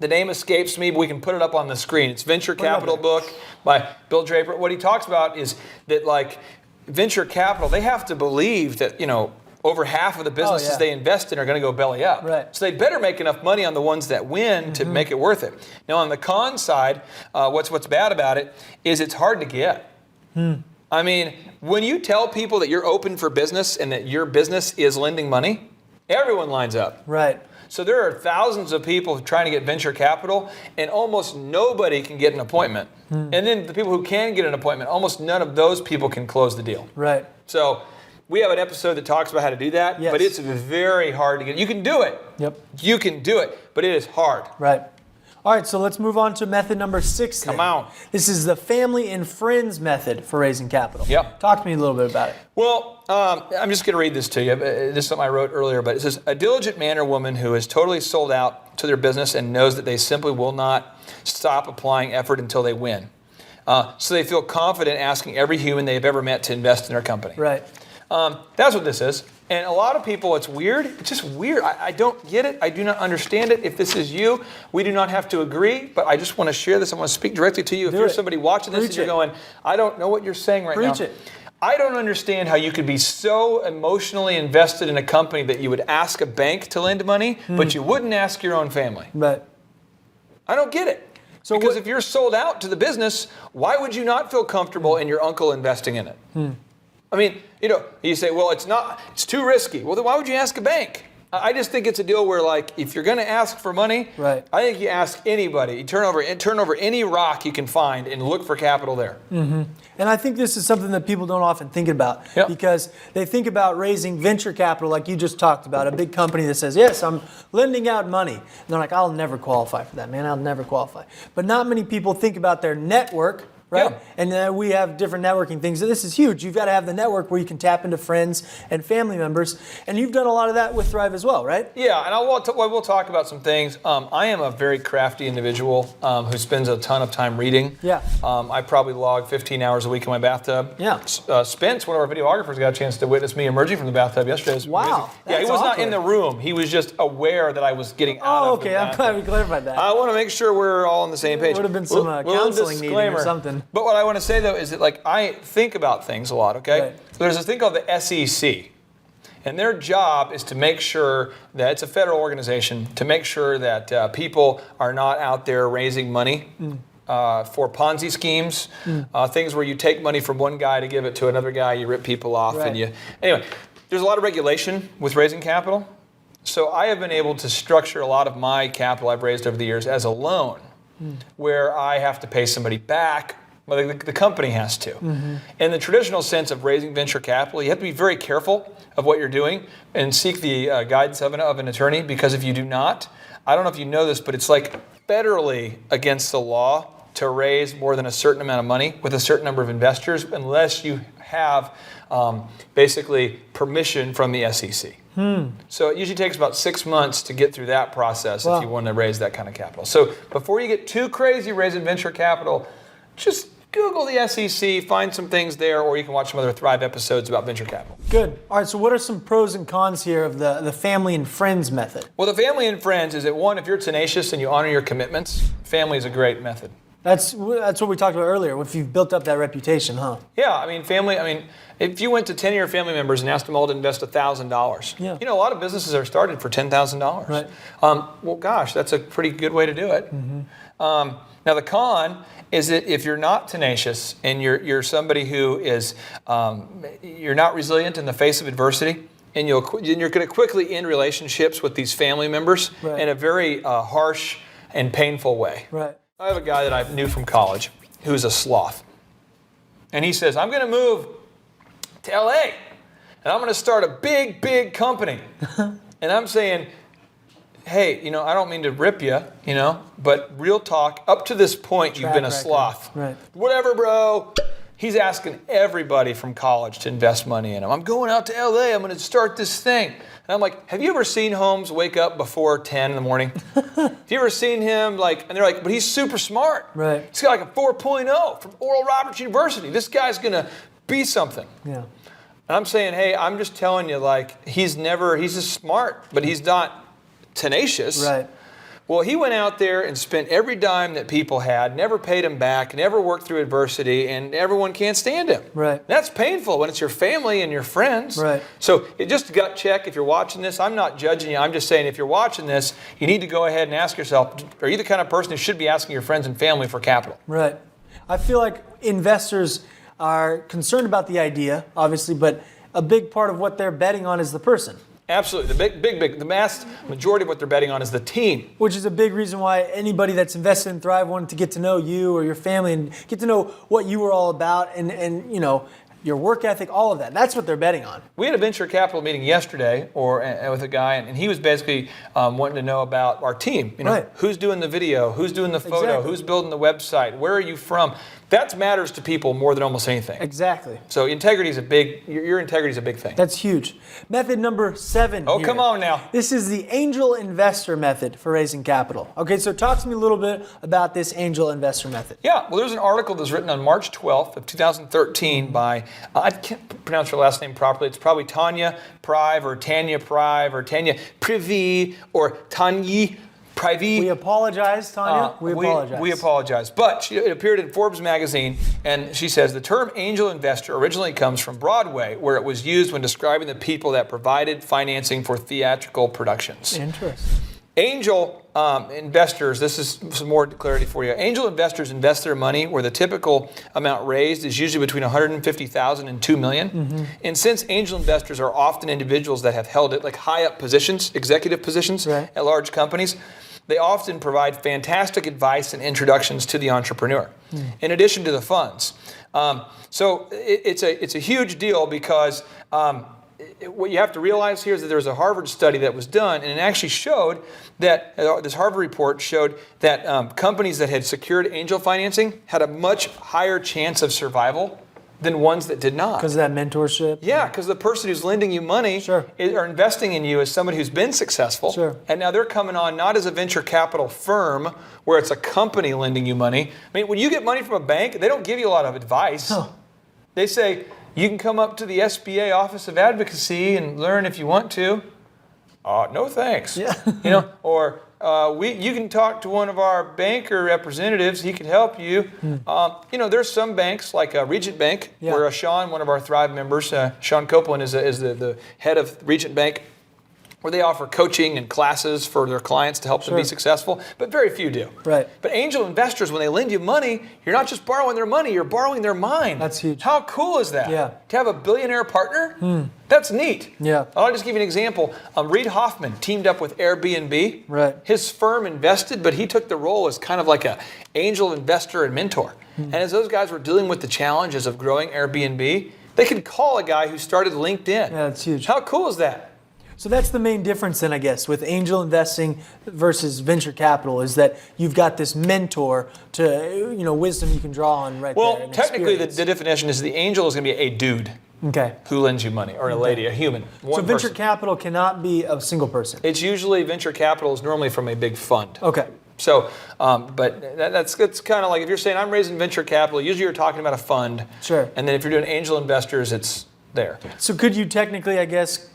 The name escapes me, but we can put it up on the screen. It's Venture Capital book by Bill Draper. What he talks about is that, like, venture capital, they have to believe that, you know, over half of the businesses they invest in are going to go belly up. Right. So they better make enough money on the ones that win to make it worth it. Now, on the con side, what's bad about it is it's hard to get. I mean, when you tell people that you're open for business and that your business is lending money, everyone lines up. Right. So there are thousands of people trying to get venture capital, and almost nobody can get an appointment. And then the people who can get an appointment, almost none of those people can close the deal. Right. So we have an episode that talks about how to do that, Yes. but it's very hard to get. You can do it. Yep. You can do it, but it is hard. Right. All right, so let's move on to method number 6. Come then. on. This is the family and friends method for raising capital. Yep. Talk to me a little bit about it. Well, I'm just going to read this to you. This is something I wrote earlier, but it says, a diligent man or woman who is totally sold out to their business and knows that they simply will not stop applying effort until they win. So they feel confident asking every human they have ever met to invest in their company. Right. That's what this is. And a lot of people, it's weird. It's just weird. I don't get it. I do not understand it. If this is you, we do not have to agree, but I just want to share this. I want to speak directly to you. If you're somebody watching this and you're going, I don't know what you're saying right now. Preach it. I don't understand how you could be so emotionally invested in a company that you would ask a bank to lend money, but you wouldn't ask your own family. Right. I don't get it. So because if you're sold out to the business, why would you not feel comfortable in your uncle investing in it? I mean, you say, well, it's too risky. Well, then why would you ask a bank? I just think it's a deal where, like, if you're going to ask for money, right. I think you ask anybody. You turn over any rock you can find and look for capital there. Mm-hmm. And I think this is something that people don't often think about because they think about raising venture capital like you just talked about, a big company that says, yes, I'm lending out money. And they're like, I'll never qualify for that, man. I'll never qualify. But not many people think about their network. Right? Yeah. And we have different networking things. So this is huge. You've got to have the network where you can tap into friends and family members. And you've done a lot of that with Thrive as well, right? Yeah, and we'll talk about some things. I am a very crafty individual who spends a ton of time reading. Yeah. I probably log 15 hours a week in my bathtub. Yeah. Spence, one of our videographers, got a chance to witness me emerging from the bathtub yesterday. It was wow. amazing. Yeah, he was not in the room. He was just aware that I was getting out of the bathtub. I'm glad we clarified that. I want to make sure we're all on the same page. Would have been some counseling needed or something. But what I want to say, though, is that, like, I think about things a lot, okay? Right. So there's this thing called the SEC. And their job is to make sure that it's a federal organization, to make sure that people are not out there raising money for Ponzi schemes, things where you take money from one guy to give it to another guy, you rip people off. Right. Anyway, there's a lot of regulation with raising capital. So I have been able to structure a lot of my capital I've raised over the years as a loan, where I have to pay somebody back. Well, the company has to. In the traditional sense of raising venture capital, you have to be very careful of what you're doing and seek the guidance of an attorney, because if you do not, I don't know if you know this, but it's like federally against the law to raise more than a certain amount of money with a certain number of investors unless you have basically permission from the SEC. So it usually takes about 6 months to get through that process if you want to raise that kind of capital. So before you get too crazy raising venture capital, just Google the SEC, find some things there, or you can watch some other Thrive episodes about venture capital. Good. All right, so what are some pros and cons here of the family and friends method? Well, the family and friends is that, one, if you're tenacious and you honor your commitments, family is a great method. That's what we talked about earlier, if you've built up that reputation, huh? Yeah, if you went to 10 of your family members and asked them all to invest $1,000, a lot of businesses are started for $10,000. Right. Well, gosh, that's a pretty good way to do it. Now, the con is that if you're not tenacious and you're somebody who is, you're not resilient in the face of adversity, and you're going to quickly end relationships with these family members in a very harsh and painful way. Right. I have a guy that I knew from college who's a sloth. And he says, I'm going to move to LA and I'm going to start a big, big company. And I'm saying, hey, I don't mean to rip you, but real talk, up to this point, you've been a sloth. Right. Whatever, bro. He's asking everybody from college to invest money in him. I'm going out to LA. I'm going to start this thing. And I'm like, have you ever seen Holmes wake up before 10 in the morning? Have you ever seen him, and they're like, but he's super smart. Right. He's got like a 4.0 from Oral Roberts University. This guy's going to be something. Yeah. And I'm saying, hey, I'm just telling you, he's just smart, but he's not tenacious. Right. Well, he went out there and spent every dime that people had, never paid him back, never worked through adversity, and everyone can't stand him. Right. That's painful when it's your family and your friends. Right. So it just gut check if you're watching this. I'm not judging you. I'm just saying if you're watching this, you need to go ahead and ask yourself, are you the kind of person who should be asking your friends and family for capital? Right. I feel like investors are concerned about the idea, obviously, but a big part of what they're betting on is the person. Absolutely. The vast majority of what they're betting on is the team. Which is a big reason why anybody that's invested in Thrive wanted to get to know you or your family and get to know what you were all about and your work ethic, all of that. That's what they're betting on. We had a venture capital meeting yesterday with a guy, and he was basically wanting to know about our team. Right. Who's doing the video, who's doing the photo, Exactly. who's building the website, where are you from? That matters to people more than almost anything. Exactly. So your integrity is a big thing. That's huge. Method number 7. Oh, here. come on now. This is the angel investor method for raising capital. Okay, so talk to me a little bit about this angel investor method. Yeah, well, there's an article that's written on March 12th of 2013 by, I can't pronounce her last name properly. It's probably Tanya Prive or Tanya Prive or Tanya Privy or Tanyi Privy. We apologize, Tanya. We apologize. We apologize. But it appeared in Forbes magazine, and she says the term angel investor originally comes from Broadway, where it was used when describing the people that provided financing for theatrical productions. Interesting. Angel investors, this is some more clarity for you. Angel investors invest their money where the typical amount raised is usually between $150,000 and $2 million. Mm-hmm. And since angel investors are often individuals that have held it like high up positions, executive positions at large companies, they often provide fantastic advice and introductions to the entrepreneur, in addition to the funds. So it's a huge deal because what you have to realize here is that there's a Harvard study that was done, and it actually showed that this Harvard report showed that companies that had secured angel financing had a much higher chance of survival than ones that did not. Because of that mentorship? Yeah, because the person who's lending you money or investing in you is somebody who's been successful. Sure. And now they're coming on not as a venture capital firm where it's a company lending you money. I mean, when you get money from a bank, they don't give you a lot of advice. Oh. They say, you can come up to the SBA Office of Advocacy and learn if you want to. No thanks. Yeah. Or you can talk to one of our banker representatives. He can help you. There's some banks like Regent Bank, where Sean, one of our Thrive members, Sean Copeland is the head of Regent Bank, where they offer coaching and classes for their clients to help them be successful, but very few do. Right. But angel investors, when they lend you money, you're not just borrowing their money, you're borrowing their mind. That's huge. How cool is that? Yeah. To have a billionaire partner? That's neat. Yeah. I'll just give you an example. Reid Hoffman teamed up with Airbnb. Right. His firm invested, but he took the role as kind of like an angel investor and mentor. And as those guys were dealing with the challenges of growing Airbnb, they could call a guy who started LinkedIn. Yeah, that's huge. How cool is that? So that's the main difference then, I guess, with angel investing versus venture capital is that you've got this mentor to, wisdom you can draw on right there. Well, technically the definition is the angel is going to be a dude who lends you money, or a lady, a human. So venture capital cannot be a single person. It's usually venture capital is normally from a big fund. Okay. So, but that's kind of like if you're saying I'm raising venture capital, usually you're talking about a fund. Sure. And then if you're doing angel investors, it's there. So could you technically, I guess,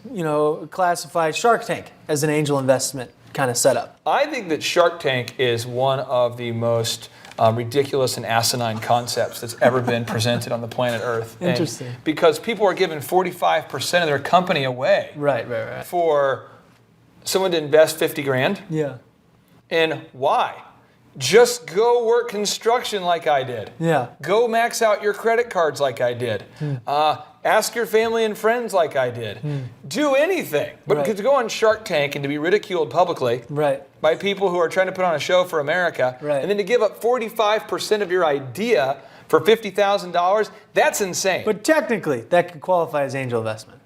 classify Shark Tank as an angel investment kind of setup? I think that Shark Tank is one of the most ridiculous and asinine concepts that's ever been presented on the planet Earth. Interesting. And because people are giving 45% of their company away. Right. For someone to invest $50,000. Yeah. And why? Just go work construction like I did. Yeah. Go max out your credit cards like I did. Ask your family and friends like I did. Do anything. But to go on Shark Tank and to be ridiculed publicly by people who are trying to put on a show for America, and then to give up 45% of your idea for $50,000, that's insane. But technically, that could qualify as angel investment.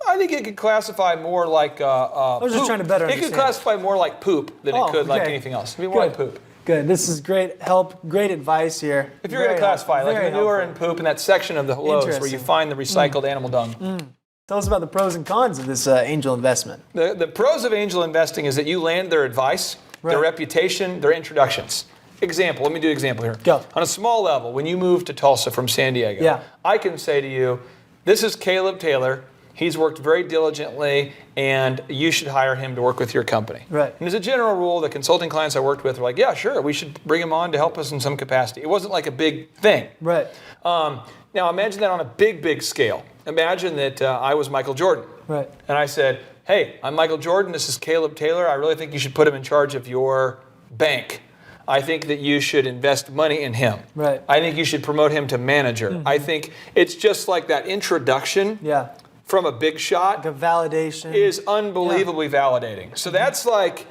I think it could classify more like I was just trying to better understand. It could classify more like poop than it could like anything else. It'd be more like poop. Good. This is great help, great advice here. If you're going to classify, like manure and poop in that section of the Lowe's where you find the recycled animal dung. Tell us about the pros and cons of this angel investment. The pros of angel investing is that you land their advice, their reputation, their introductions. Example, let me do an example here. Go. On a small level, when you move to Tulsa from San Diego, I can say to you, this is Caleb Taylor. He's worked very diligently, and you should hire him to work with your company. Right. And as a general rule, the consulting clients I worked with were like, yeah, sure, we should bring him on to help us in some capacity. It wasn't like a big thing. Right. Now imagine that on a big scale. Imagine that I was Michael Jordan. Right. And I said, hey, I'm Michael Jordan. This is Caleb Taylor. I really think you should put him in charge of your bank. I think that you should invest money in him. Right. I think you should promote him to manager. I think it's just like that introduction from a big shot. Like a validation. Is unbelievably validating. So that's like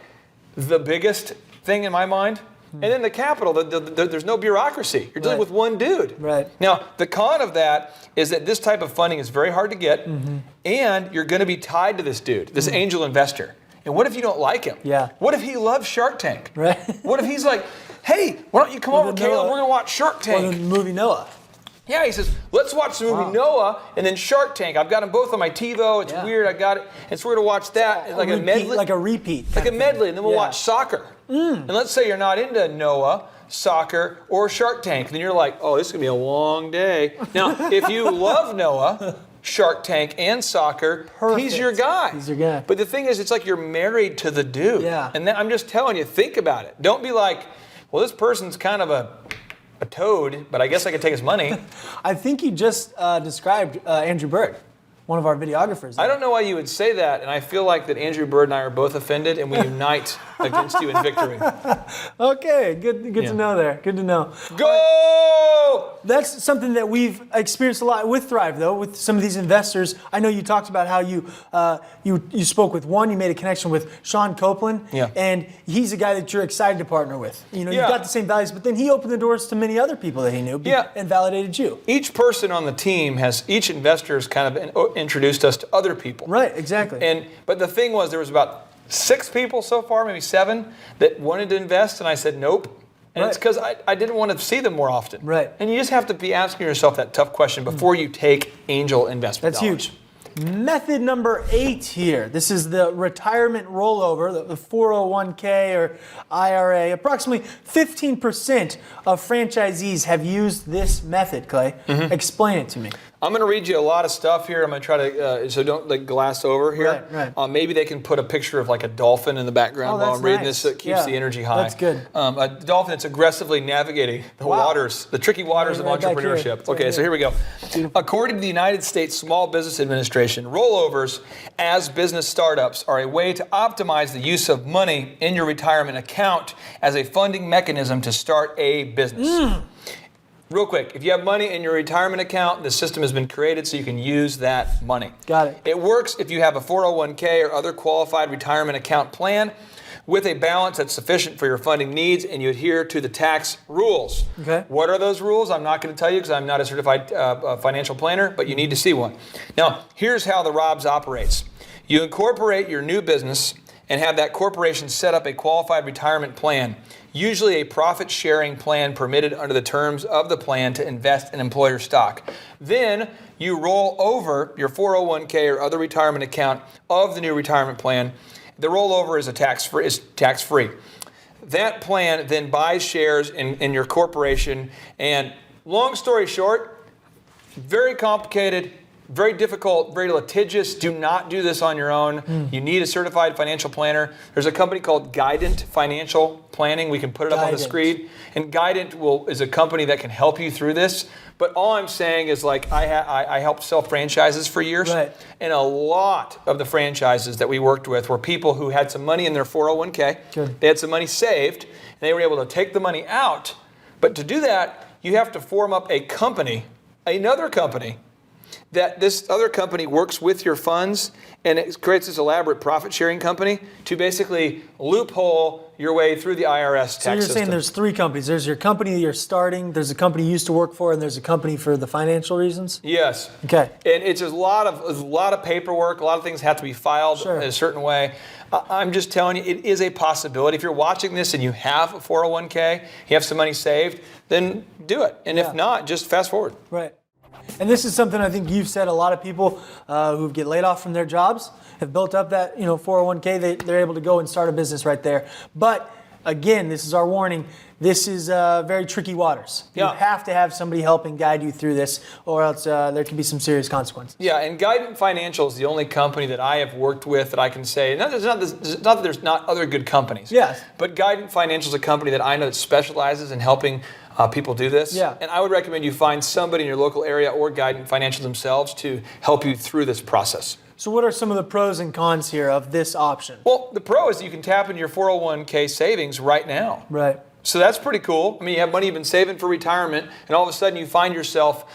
the biggest thing in my mind. And then the capital, there's no bureaucracy. You're dealing with one dude. Right. Now, the con of that is that this type of funding is very hard to get, and you're going to be tied to this dude, this angel investor. And what if you don't like him? Yeah. What if he loves Shark Tank? Right. What if he's like, hey, why don't you come over, Caleb? We're going to watch Shark Tank. Or the movie Noah. Yeah, he says, let's watch the movie Noah and then Shark Tank. I've got them both on my TiVo. It's weird. I got it. And so we're going to watch that. It's like a medley. Like a repeat. Like a medley. And then we'll watch soccer. And let's say you're not into Noah, soccer, or Shark Tank. Then you're like, oh, this is going to be a long day. Now, if you love Noah, Shark Tank, and soccer, he's your guy. He's your guy. But the thing is, it's like you're married to the dude. Yeah. And then I'm just telling you, think about it. Don't be like, well, this person's kind of a toad, but I guess I could take his money. I think you just described Andrew Bird, one of our videographers. I don't know why you would say that, and I feel like that Andrew Bird and I are both offended, and we unite against you in victory. Okay, good to know there. Good to know. Go! That's something that we've experienced a lot with Thrive, though, with some of these investors. I know you talked about how you spoke with one, you made a connection with Sean Copeland, and he's a guy that you're excited to partner with. You know, you've got the same values, but then he opened the doors to many other people that he knew and validated you. Each person on the team each investor has kind of introduced us to other people. Right, exactly. But the thing was, there was about 6 people so far, maybe 7, that wanted to invest, and I said nope. And it's because I didn't want to see them more often. Right. And you just have to be asking yourself that tough question before you take angel investment That's dollars. huge. Method number 8 here. This is the retirement rollover, the 401k or IRA. Approximately 15% of franchisees have used this method, Clay. Explain it to me. I'm going to read you a lot of stuff here. I'm going to try to, so don't like glass over here. Right. Maybe they can put a picture of like a dolphin in the background while I'm reading this so it keeps the energy high. That's good. A dolphin that's aggressively navigating the waters, the tricky waters of entrepreneurship. Okay, so here we go. According to the United States Small Business Administration, rollovers as business startups are a way to optimize the use of money in your retirement account as a funding mechanism to start a business. Real quick, if you have money in your retirement account, the system has been created so you can use that money. Got it. It works if you have a 401k or other qualified retirement account plan with a balance that's sufficient for your funding needs and you adhere to the tax rules. Okay. What are those rules? I'm not going to tell you because I'm not a certified financial planner, but you need to see one. Now, here's how the ROBS operates. You incorporate your new business and have that corporation set up a qualified retirement plan, usually a profit-sharing plan permitted under the terms of the plan to invest in employer stock. Then you roll over your 401k or other retirement account of the new retirement plan. The rollover is tax-free. That plan then buys shares in your corporation. And long story short, very complicated, very difficult, very litigious. Do not do this on your own. You need a certified financial planner. There's a company called Guidant Financial Planning. We can put it up on the screen. And Guidant is a company that can help you through this. But all I'm saying is, like, I helped sell franchises for years. Right. And a lot of the franchises that we worked with were people who had some money in their 401k. Good. They had some money saved, and they were able to take the money out. But to do that, you have to form up a company, another company, that this other company works with your funds, and it creates this elaborate profit-sharing company to basically loophole your way through the IRS tax system. So you're saying there's 3 companies. There's your company that you're starting, there's a company you used to work for, and there's a company for the financial reasons? Yes. Okay. And it's a lot of paperwork. A lot of things have to be filed in a certain way. I'm just telling you, it is a possibility. If you're watching this and you have a 401k, you have some money saved, then do it. And if not, just fast forward. Right. And this is something I think you've said. A lot of people who get laid off from their jobs have built up that 401k. They're able to go and start a business right there. But again, this is our warning. This is very tricky waters. You have to have somebody helping guide you through this, or else there can be some serious consequences. Yeah, and Guidant Financial is the only company that I have worked with that I can say, not that there's not other good companies. Yes. But Guidant Financial is a company that I know that specializes in helping people do this. Yeah. And I would recommend you find somebody in your local area or Guidant Financial themselves to help you through this process. So what are some of the pros and cons here of this option? Well, the pro is you can tap into your 401k savings right now. Right. So that's pretty cool. I mean, you have money you've been saving for retirement, and all of a sudden you find yourself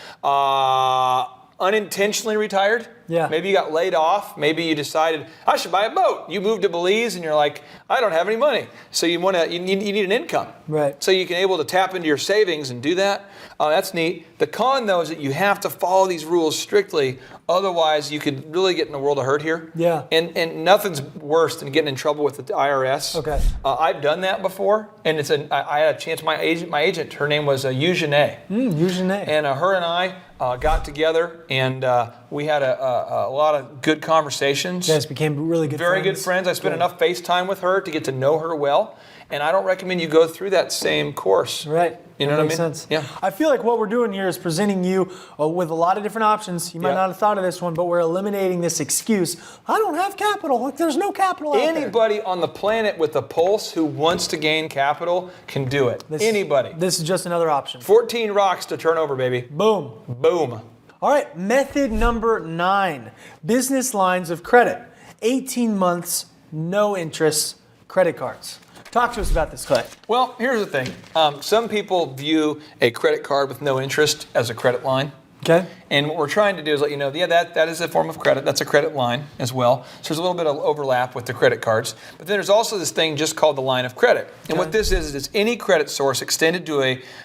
unintentionally retired. Yeah. Maybe you got laid off. Maybe you decided, I should buy a boat. You moved to Belize and you're like, I don't have any money. So you need an income. Right. So you can able to tap into your savings and do that. That's neat. The con, though, is that you have to follow these rules strictly. Otherwise, you could really get in a world of hurt here. Yeah. And nothing's worse than getting in trouble with the IRS. Okay. I've done that before, and I had a chance. My agent, her name was Eugenie. Eugenie. And her and I got together, and we had a lot of good conversations. You guys became really good Very friends. good friends. I spent enough FaceTime with her to get to know her well, and I don't recommend you go through that same course. Right. You know that what makes I mean? sense. Yeah. I feel like what we're doing here is presenting you with a lot of different options. You might not have thought of this one, but we're eliminating this excuse. I don't have capital. Like, there's no capital out there. Anybody on the planet with a pulse who wants to gain capital can do it. Anybody. This is just another option. 14 rocks to turn over, baby. Boom. Boom. All right, method number 9, business lines of credit. 18 months, no interest, credit cards. Talk to us about this, Clay. Well, here's the thing. Some people view a credit card with no interest as a credit line. Okay. And what we're trying to do is let you know, that is a form of credit. That's a credit line as well. So there's a little bit of overlap with the credit cards. But then there's also this thing just called the line of credit. And what this is it's any credit source extended to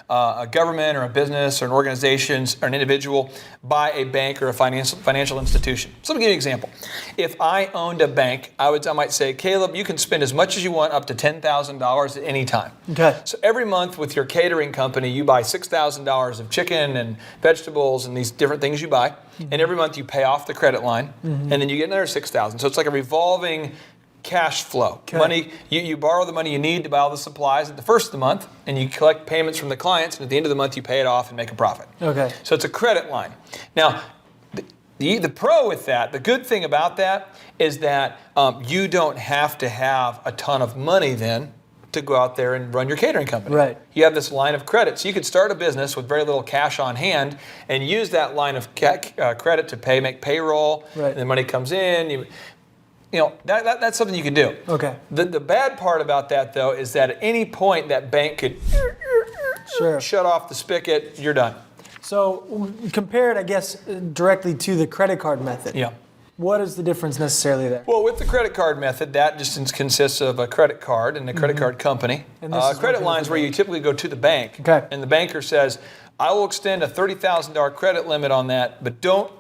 a government or a business or an organization or an individual by a bank or a financial institution. So let me give you an example. If I owned a bank, I might say, Caleb, you can spend as much as you want up to $10,000 at any time. Okay. So every month with your catering company, you buy $6,000 of chicken and vegetables and these different things you buy, and every month you pay off the credit line, and then you get another $6,000. So it's like a revolving cash flow. Okay. Money, you borrow the money you need to buy all the supplies at the first of the month, and you collect payments from the clients, and at the end of the month you pay it off and make a profit. Okay. So it's a credit line. Now, the pro with that, the good thing about that is that you don't have to have a ton of money then to go out there and run your catering company. Right. You have this line of credit. So you could start a business with very little cash on hand and use that line of credit to make payroll. Right. And the money comes in. You know, that's something you can do. Okay. The bad part about that, though, is that at any point that bank could shut off the spigot, you're done. So compare it, I guess, directly to the credit card method. Yeah. What is the difference necessarily there? Well, with the credit card method, that just consists of a credit card and a credit card company. And this is credit working lines with the where you bank. typically go to the bank, Okay. and the banker says, I will extend a $30,000 credit limit on that, but don't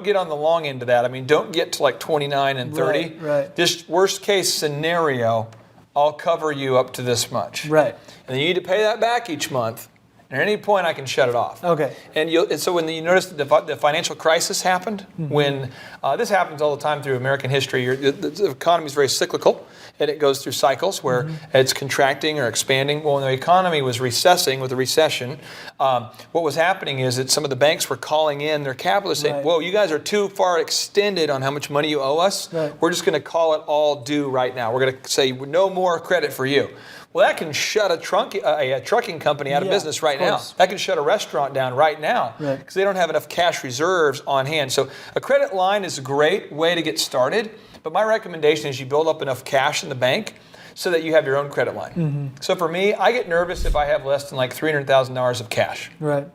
get on the long end of that. I mean, don't get to like 29 and 30. Right. This worst case scenario, I'll cover you up to this much. Right. And then you need to pay that back each month. And at any point, I can shut it off. Okay. And so when you notice the financial crisis happened, when this happens all the time through American history, the economy is very cyclical, and it goes through cycles where it's contracting or expanding. Well, when the economy was recessing with the recession, what was happening is that some of the banks were calling in their capital saying, Right. whoa, you guys are too far extended on how much money you owe us. Right. We're just going to call it all due right now. We're going to say no more credit for you. Well, that can shut a trucking company out of business right now. That can shut a restaurant down right now because they don't have enough cash reserves on hand. So a credit line is a great way to get started, but my recommendation is you build up enough cash in the bank so that you have your own credit line. So for me, I get nervous if I have less than like $300,000 of cash. Right.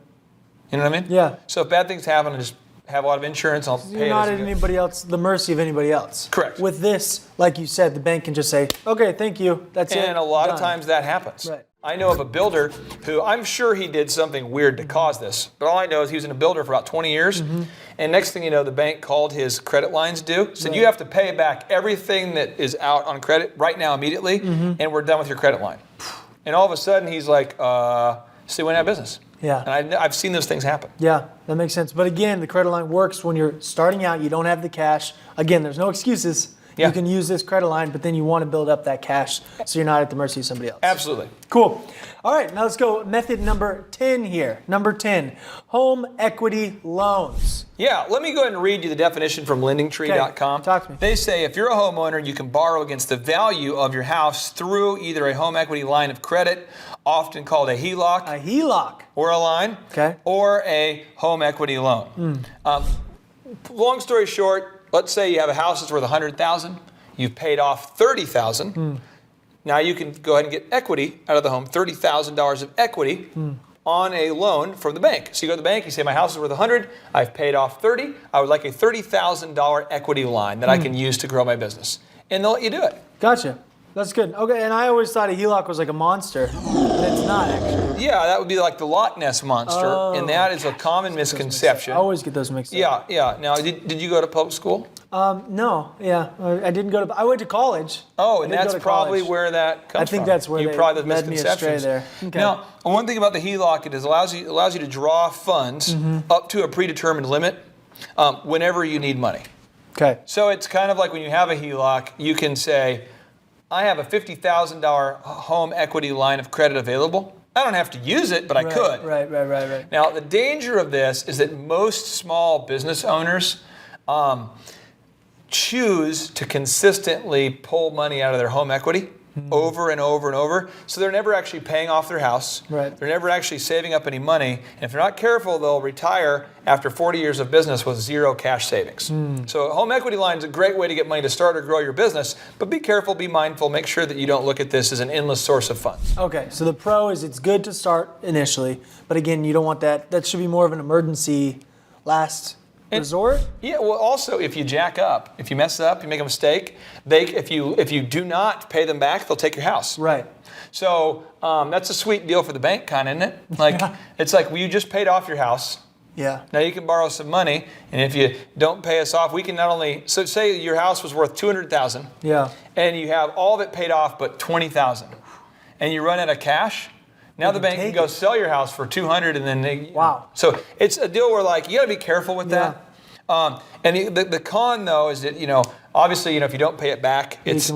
You know what I mean? Yeah. So if bad things happen, I just have a lot of insurance. I'll pay You're it not as at it goes. anybody else, the mercy of anybody else. Correct. With this, like you said, the bank can just say, okay, thank you, that's it. And a lot of done. times that happens. Right. I know of a builder who I'm sure he did something weird to cause this, but all I know is he was in a builder for about 20 years, and next thing you know, the bank called his credit lines due, said you have to pay back everything that is out on credit right now immediately, and we're done with your credit line. And all of a sudden he's like, so he went out of business. Yeah. And I've seen those things happen. Yeah, that makes sense. But again, the credit line works when you're starting out, you don't have the cash. Again, there's no excuses. Yeah. You can use this credit line, but then you want to build up that cash so you're not at the mercy of somebody else. Absolutely. Cool. All right, now let's go method number 10 here. Number 10, home equity loans. Yeah, let me go ahead and read you the definition from lendingtree.com. Okay, talk to me. They say if you're a homeowner, you can borrow against the value of your house through either a home equity line of credit, often called a HELOC, A HELOC. or a line, Okay. or a home equity loan. Long story short, let's say you have a house that's worth $100,000, you've paid off $30,000. Now you can go ahead and get equity out of the home, $30,000 of equity on a loan from the bank. So you go to the bank, you say, my house is worth 100, I've paid off 30, I would like a $30,000 equity line that I can use to grow my business. And they'll let you do it. Gotcha. That's good. Okay, and I always thought a HELOC was like a monster, but it's not actually. Yeah, that would be like the Loch Ness monster, and that is a common misconception. I always get those mixed up. Yeah. Now, did you go to public school? No, yeah, I didn't go to. I went to college. Oh, and I did that's go to probably college. where that comes from. I think that's where you they probably those led me astray misconceptions. there. Okay. Now, one thing about the HELOC, it allows you to draw funds up to a predetermined limit whenever you need money. Okay. So it's kind of like when you have a HELOC, you can say, I have a $50,000 home equity line of credit available. I don't have to use it, but I could. Right. Now, the danger of this is that most small business owners choose to consistently pull money out of their home equity over and over and over. So they're never actually paying off their house. Right. They're never actually saving up any money. And if they're not careful, they'll retire after 40 years of business with zero cash savings. So a home equity line is a great way to get money to start or grow your business. But be careful, be mindful, make sure that you don't look at this as an endless source of funds. Okay, so the pro is it's good to start initially, but again, you don't want that. That should be more of an emergency last resort. Yeah, well, also, if you jack up, if you mess up, you make a mistake, if you do not pay them back, they'll take your house. Right. So that's a sweet deal for the bank, kind of, isn't it? Like, it's like, well, you just paid off your house. Yeah. Now you can borrow some money, and if you don't pay us off, we can not only, so say your house was worth $200,000. Yeah. And you have all of it paid off but $20,000. And you run out of cash. Now the bank can go sell your house for $200,000 and then they, wow. So it's a deal where like you got to be careful with that. And the con though is that obviously if you don't pay it back it's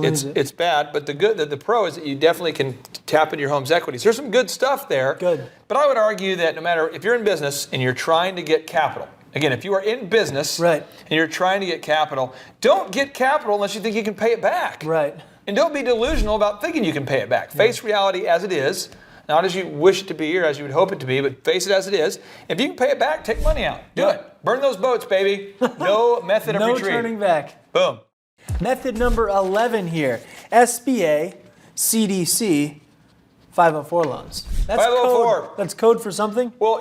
bad. But the pro is that you definitely can tap into your home's equities. There's some good stuff there. Good. But I would argue that no matter if you're in business and you're trying to get capital. Again, if you are in business and you're trying to get capital, don't get capital unless you think you can pay it back. Right. And don't be delusional about thinking you can pay it back. Face reality as it is. Not as you wish it to be or as you would hope it to be, but face it as it is. If you can pay it back, take money out. Do it. Burn those boats, baby. No method of retreat. No turning back. Boom. Method number 11 here. SBA, CDC, 504 loans. That's 504. Code. That's code for something? Well,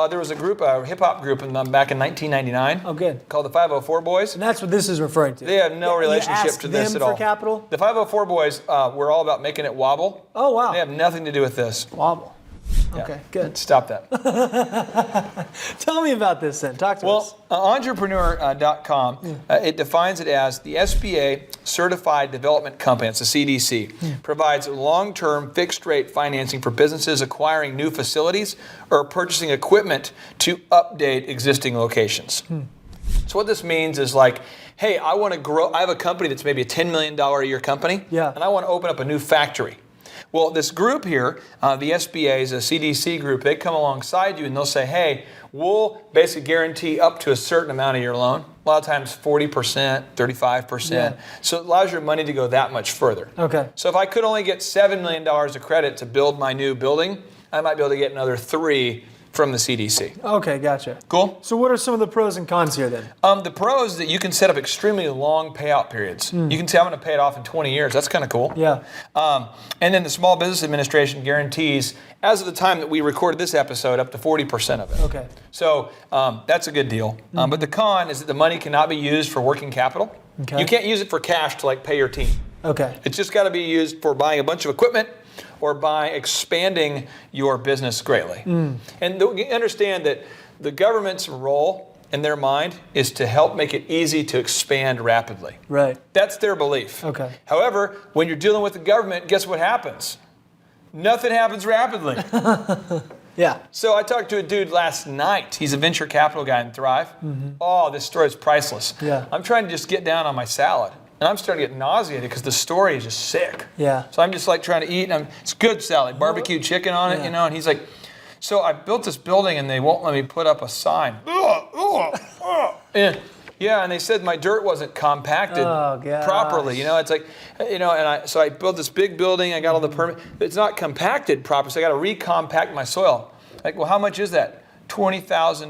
there was a group, a hip-hop group back in 1999 Oh, good. called the 504 Boys. And that's what this is referring to. They have no relationship to this at all. For capital? The 504 Boys were all about making it wobble. Oh, wow. They have nothing to do with this. Wobble. Yeah. Okay, good. Stop that. Tell me about this then. Talk to us. Entrepreneur.com, it defines it as the SBA Certified Development Company, it's the CDC, provides long-term fixed-rate financing for businesses acquiring new facilities or purchasing equipment to update existing locations. So what this means is like, hey, I want to grow. I have a company that's maybe a $10 million a year company, and I want to open up a new factory. Well, this group here, the SBA is a CDC group. They come alongside you and they'll say, hey, we'll basically guarantee up to a certain amount of your loan. A lot of times 40%, 35%. Yeah. So it allows your money to go that much further. Okay. So if I could only get $7 million of credit to build my new building, I might be able to get another 3 from the CDC. Okay, gotcha. Cool. So what are some of the pros and cons here then? The pros is that you can set up extremely long payout periods. You can say, I'm going to pay it off in 20 years. That's kind of cool. Yeah. And then the Small Business Administration guarantees, as of the time that we recorded this episode, up to 40% of it. Okay. So that's a good deal. But the con is that the money cannot be used for working capital. Okay. You can't use it for cash to like pay your team. Okay. It's just got to be used for buying a bunch of equipment or by expanding your business greatly. And understand that the government's role in their mind is to help make it easy to expand rapidly. Right. That's their belief. Okay. However, when you're dealing with the government, guess what happens? Nothing happens rapidly. Yeah. So I talked to a dude last night. He's a venture capital guy in Thrive. Oh, this story is priceless. Yeah. I'm trying to just get down on my salad. And I'm starting to get nauseated because the story is just sick. Yeah. So I'm just like trying to eat, and it's good salad, barbecue chicken on it, and he's like, so I built this building and they won't let me put up a sign. And they said my dirt wasn't compacted properly. It's like, so I built this big building, I got all the permits, it's not compacted properly, so I got to recompact my soil. Like, well, how much is that? $20,000.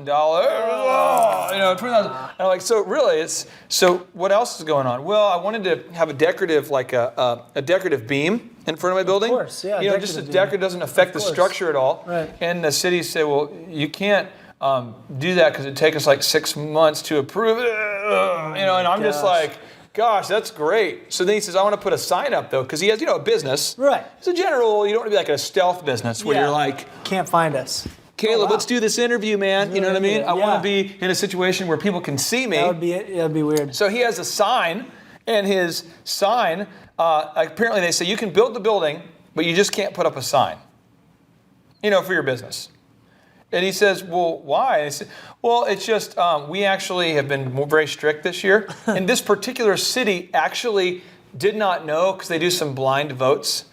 You know, $20,000. And I'm like, so really, so what else is going on? Well, I wanted to have a decorative, like a decorative beam in front of my building. Of course, yeah. You know, just a decorative doesn't affect the structure at all. Right. And the city said, well, you can't do that because it'd take us like 6 months to approve it. You know, and I'm just like, gosh, that's great. So then he says, I want to put a sign up though, because he has, you know, a business. Right. It's a general, you don't want to be like a stealth business where you're like, can't find us. Caleb, let's do this interview, man. You know what I mean? I want to be in a situation where people can see me. That would be it. That'd be weird. So he has a sign, and his sign, apparently they say you can build the building, but you just can't put up a sign, you know, for your business. And he says, well, why? And I said, well, it's just, we actually have been very strict this year. And this particular city actually did not know, because they do some blind votes,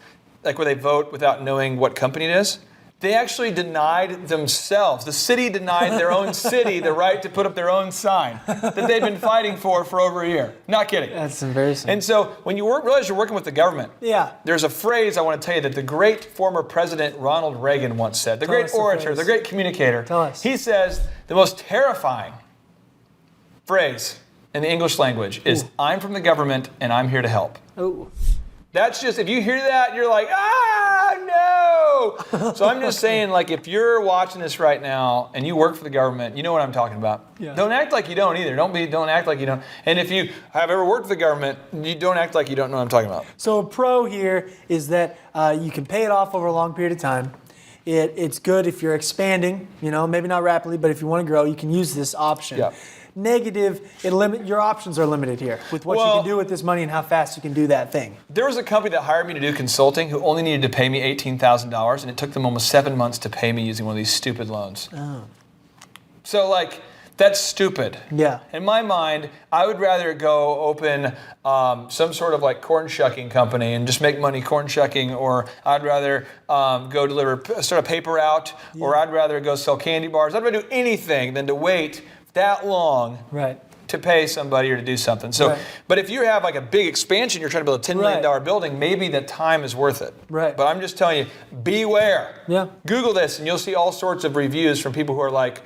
like where they vote without knowing what company it is. They actually denied themselves. The city denied their own city the right to put up their own sign that they've been fighting for over a year. Not kidding. That's embarrassing. And so when you realize you're working with the government, there's a phrase I want to tell you that the great former President Ronald Reagan once said, the great orator, the great communicator. Tell us. He says the most terrifying phrase in the English language is, I'm from the government and I'm here to help. Ooh. That's just, if you hear that, you're like, no! So I'm just saying, like, if you're watching this right now and you work for the government, you know what I'm talking about. Yeah. Don't act like you don't either. Don't act like you don't. And if you have ever worked for the government, you don't act like you don't know what I'm talking about. So a pro here is that you can pay it off over a long period of time. It's good if you're expanding, you know, maybe not rapidly, but if you want to grow, you can use this option. Yeah. Negative, your options are limited here with what you can do with this money and how fast you can do that thing. There was a company that hired me to do consulting who only needed to pay me $18,000, and it took them almost 7 months to pay me using one of these stupid loans. Oh. So, like, that's stupid. Yeah. In my mind, I would rather go open some sort of like corn shucking company and just make money corn shucking, or I'd rather go start a paper route, or I'd rather go sell candy bars. I'd rather do anything than to wait that long to pay somebody or to do something. So, but if you have like a big expansion, you're trying to build a $10 million building, maybe the time is worth it. Right. But I'm just telling you, beware. Yeah. Google this and you'll see all sorts of reviews from people who are like,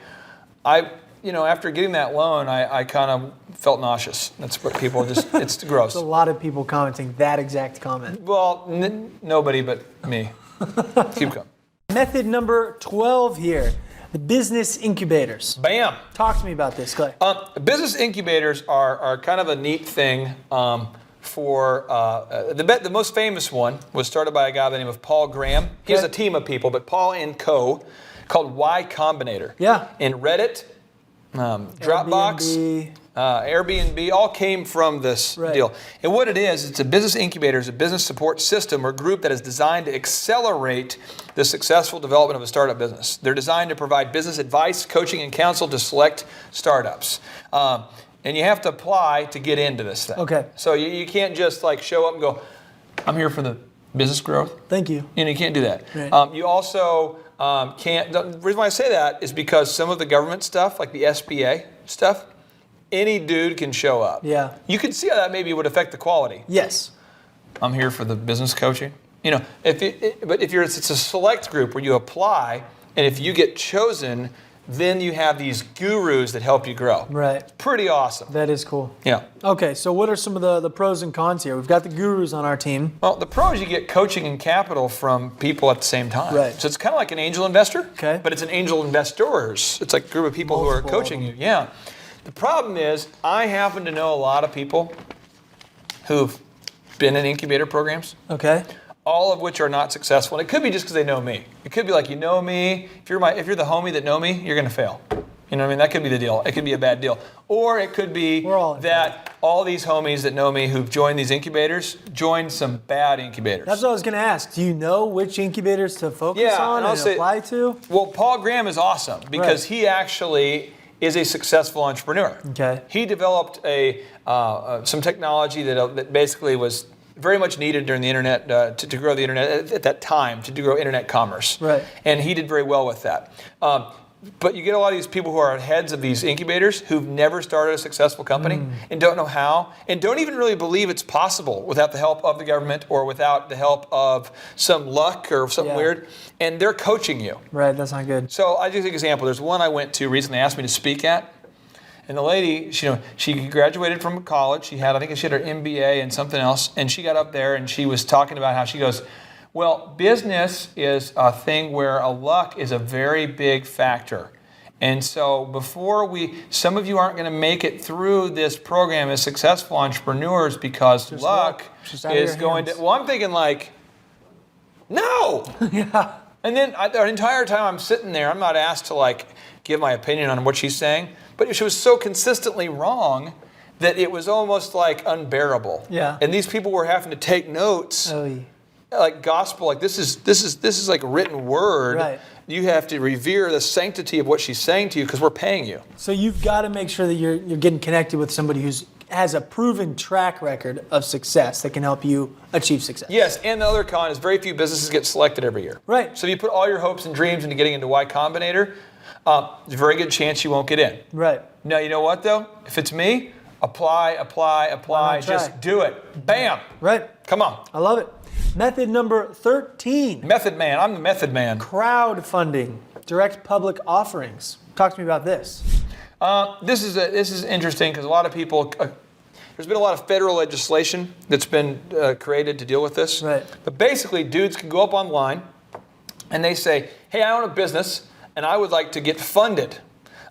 after getting that loan, I kind of felt nauseous. That's what people it's gross. There's a lot of people commenting that exact comment. Well, nobody but me. Keep going. Method number 12 here. The business incubators. Bam. Talk to me about this, Clay. Business incubators are kind of a neat thing for the most famous one was started by a guy by the name of Paul Graham. He has a team of people, but Paul and Co. called Y Combinator. Yeah. And Reddit, Dropbox, Airbnb, all came from this deal. And what it is, it's a business incubator, it's a business support system or group that is designed to accelerate the successful development of a startup business. They're designed to provide business advice, coaching, and counsel to select startups. And you have to apply to get into this thing. Okay. So you can't just like show up and go, I'm here for the business growth. Thank you. You know, you can't do that. Right. You also can't, the reason why I say that is because some of the government stuff, like the SBA stuff, any dude can show up. Yeah. You can see how that maybe would affect the quality. Yes. I'm here for the business coaching. You know, it's a select group where you apply, and if you get chosen, then you have these gurus that help you grow. Right. Pretty awesome. That is cool. Yeah. Okay, so what are some of the pros and cons here? We've got the gurus on our team. Well, the pros, you get coaching and capital from people at the same time. Right. So it's kind of like an angel investor. Okay. But it's an angel investors. It's like a group of people who are coaching you. Yeah. The problem is, I happen to know a lot of people who've been in incubator programs. Okay. All of which are not successful. And it could be just because they know me. It could be like, you know me. If you're the homie that know me, you're going to fail. You know what I mean? That could be the deal. It could be a bad deal. Or it could be that all these homies that know me who've joined these incubators joined some bad incubators. That's what I was going to ask. Do you know which incubators to focus on and apply to? Well, Paul Graham is awesome because he actually is a successful entrepreneur. Okay. He developed some technology that basically was very much needed during the internet to grow the internet at that time, to grow internet commerce. Right. And he did very well with that. But you get a lot of these people who are heads of these incubators who've never started a successful company and don't know how and don't even really believe it's possible without the help of the government or without the help of some luck or something weird. And they're coaching you. Right, that's not good. So I just take an example. There's one I went to recently, asked me to speak at. And the lady, she graduated from college. I think she had her MBA and something else. And she got up there and she was talking about how she goes, well, business is a thing where luck is a very big factor. And so some of you aren't going to make it through this program as successful entrepreneurs because luck is going to, well, I'm thinking like, no. Yeah. And then the entire time I'm sitting there, I'm not asked to like give my opinion on what she's saying, but she was so consistently wrong that it was almost like unbearable. Yeah. And these people were having to take notes. Oh, yeah. Like gospel, like this is like a written word. Right. You have to revere the sanctity of what she's saying to you because we're paying you. So you've got to make sure that you're getting connected with somebody who has a proven track record of success that can help you achieve success. Yes, and the other con is very few businesses get selected every year. Right. So if you put all your hopes and dreams into getting into Y Combinator, there's a very good chance you won't get in. Right. Now, you know what though? If it's me, apply, just do it. Bam. Right. Come on. I love it. Method number 13. Method man. I'm the method man. Crowdfunding. Direct public offerings. Talk to me about this. This is interesting because a lot of people, there's been a lot of federal legislation that's been created to deal with this. Right. But basically, dudes can go up online and they say, hey, I own a business and I would like to get funded.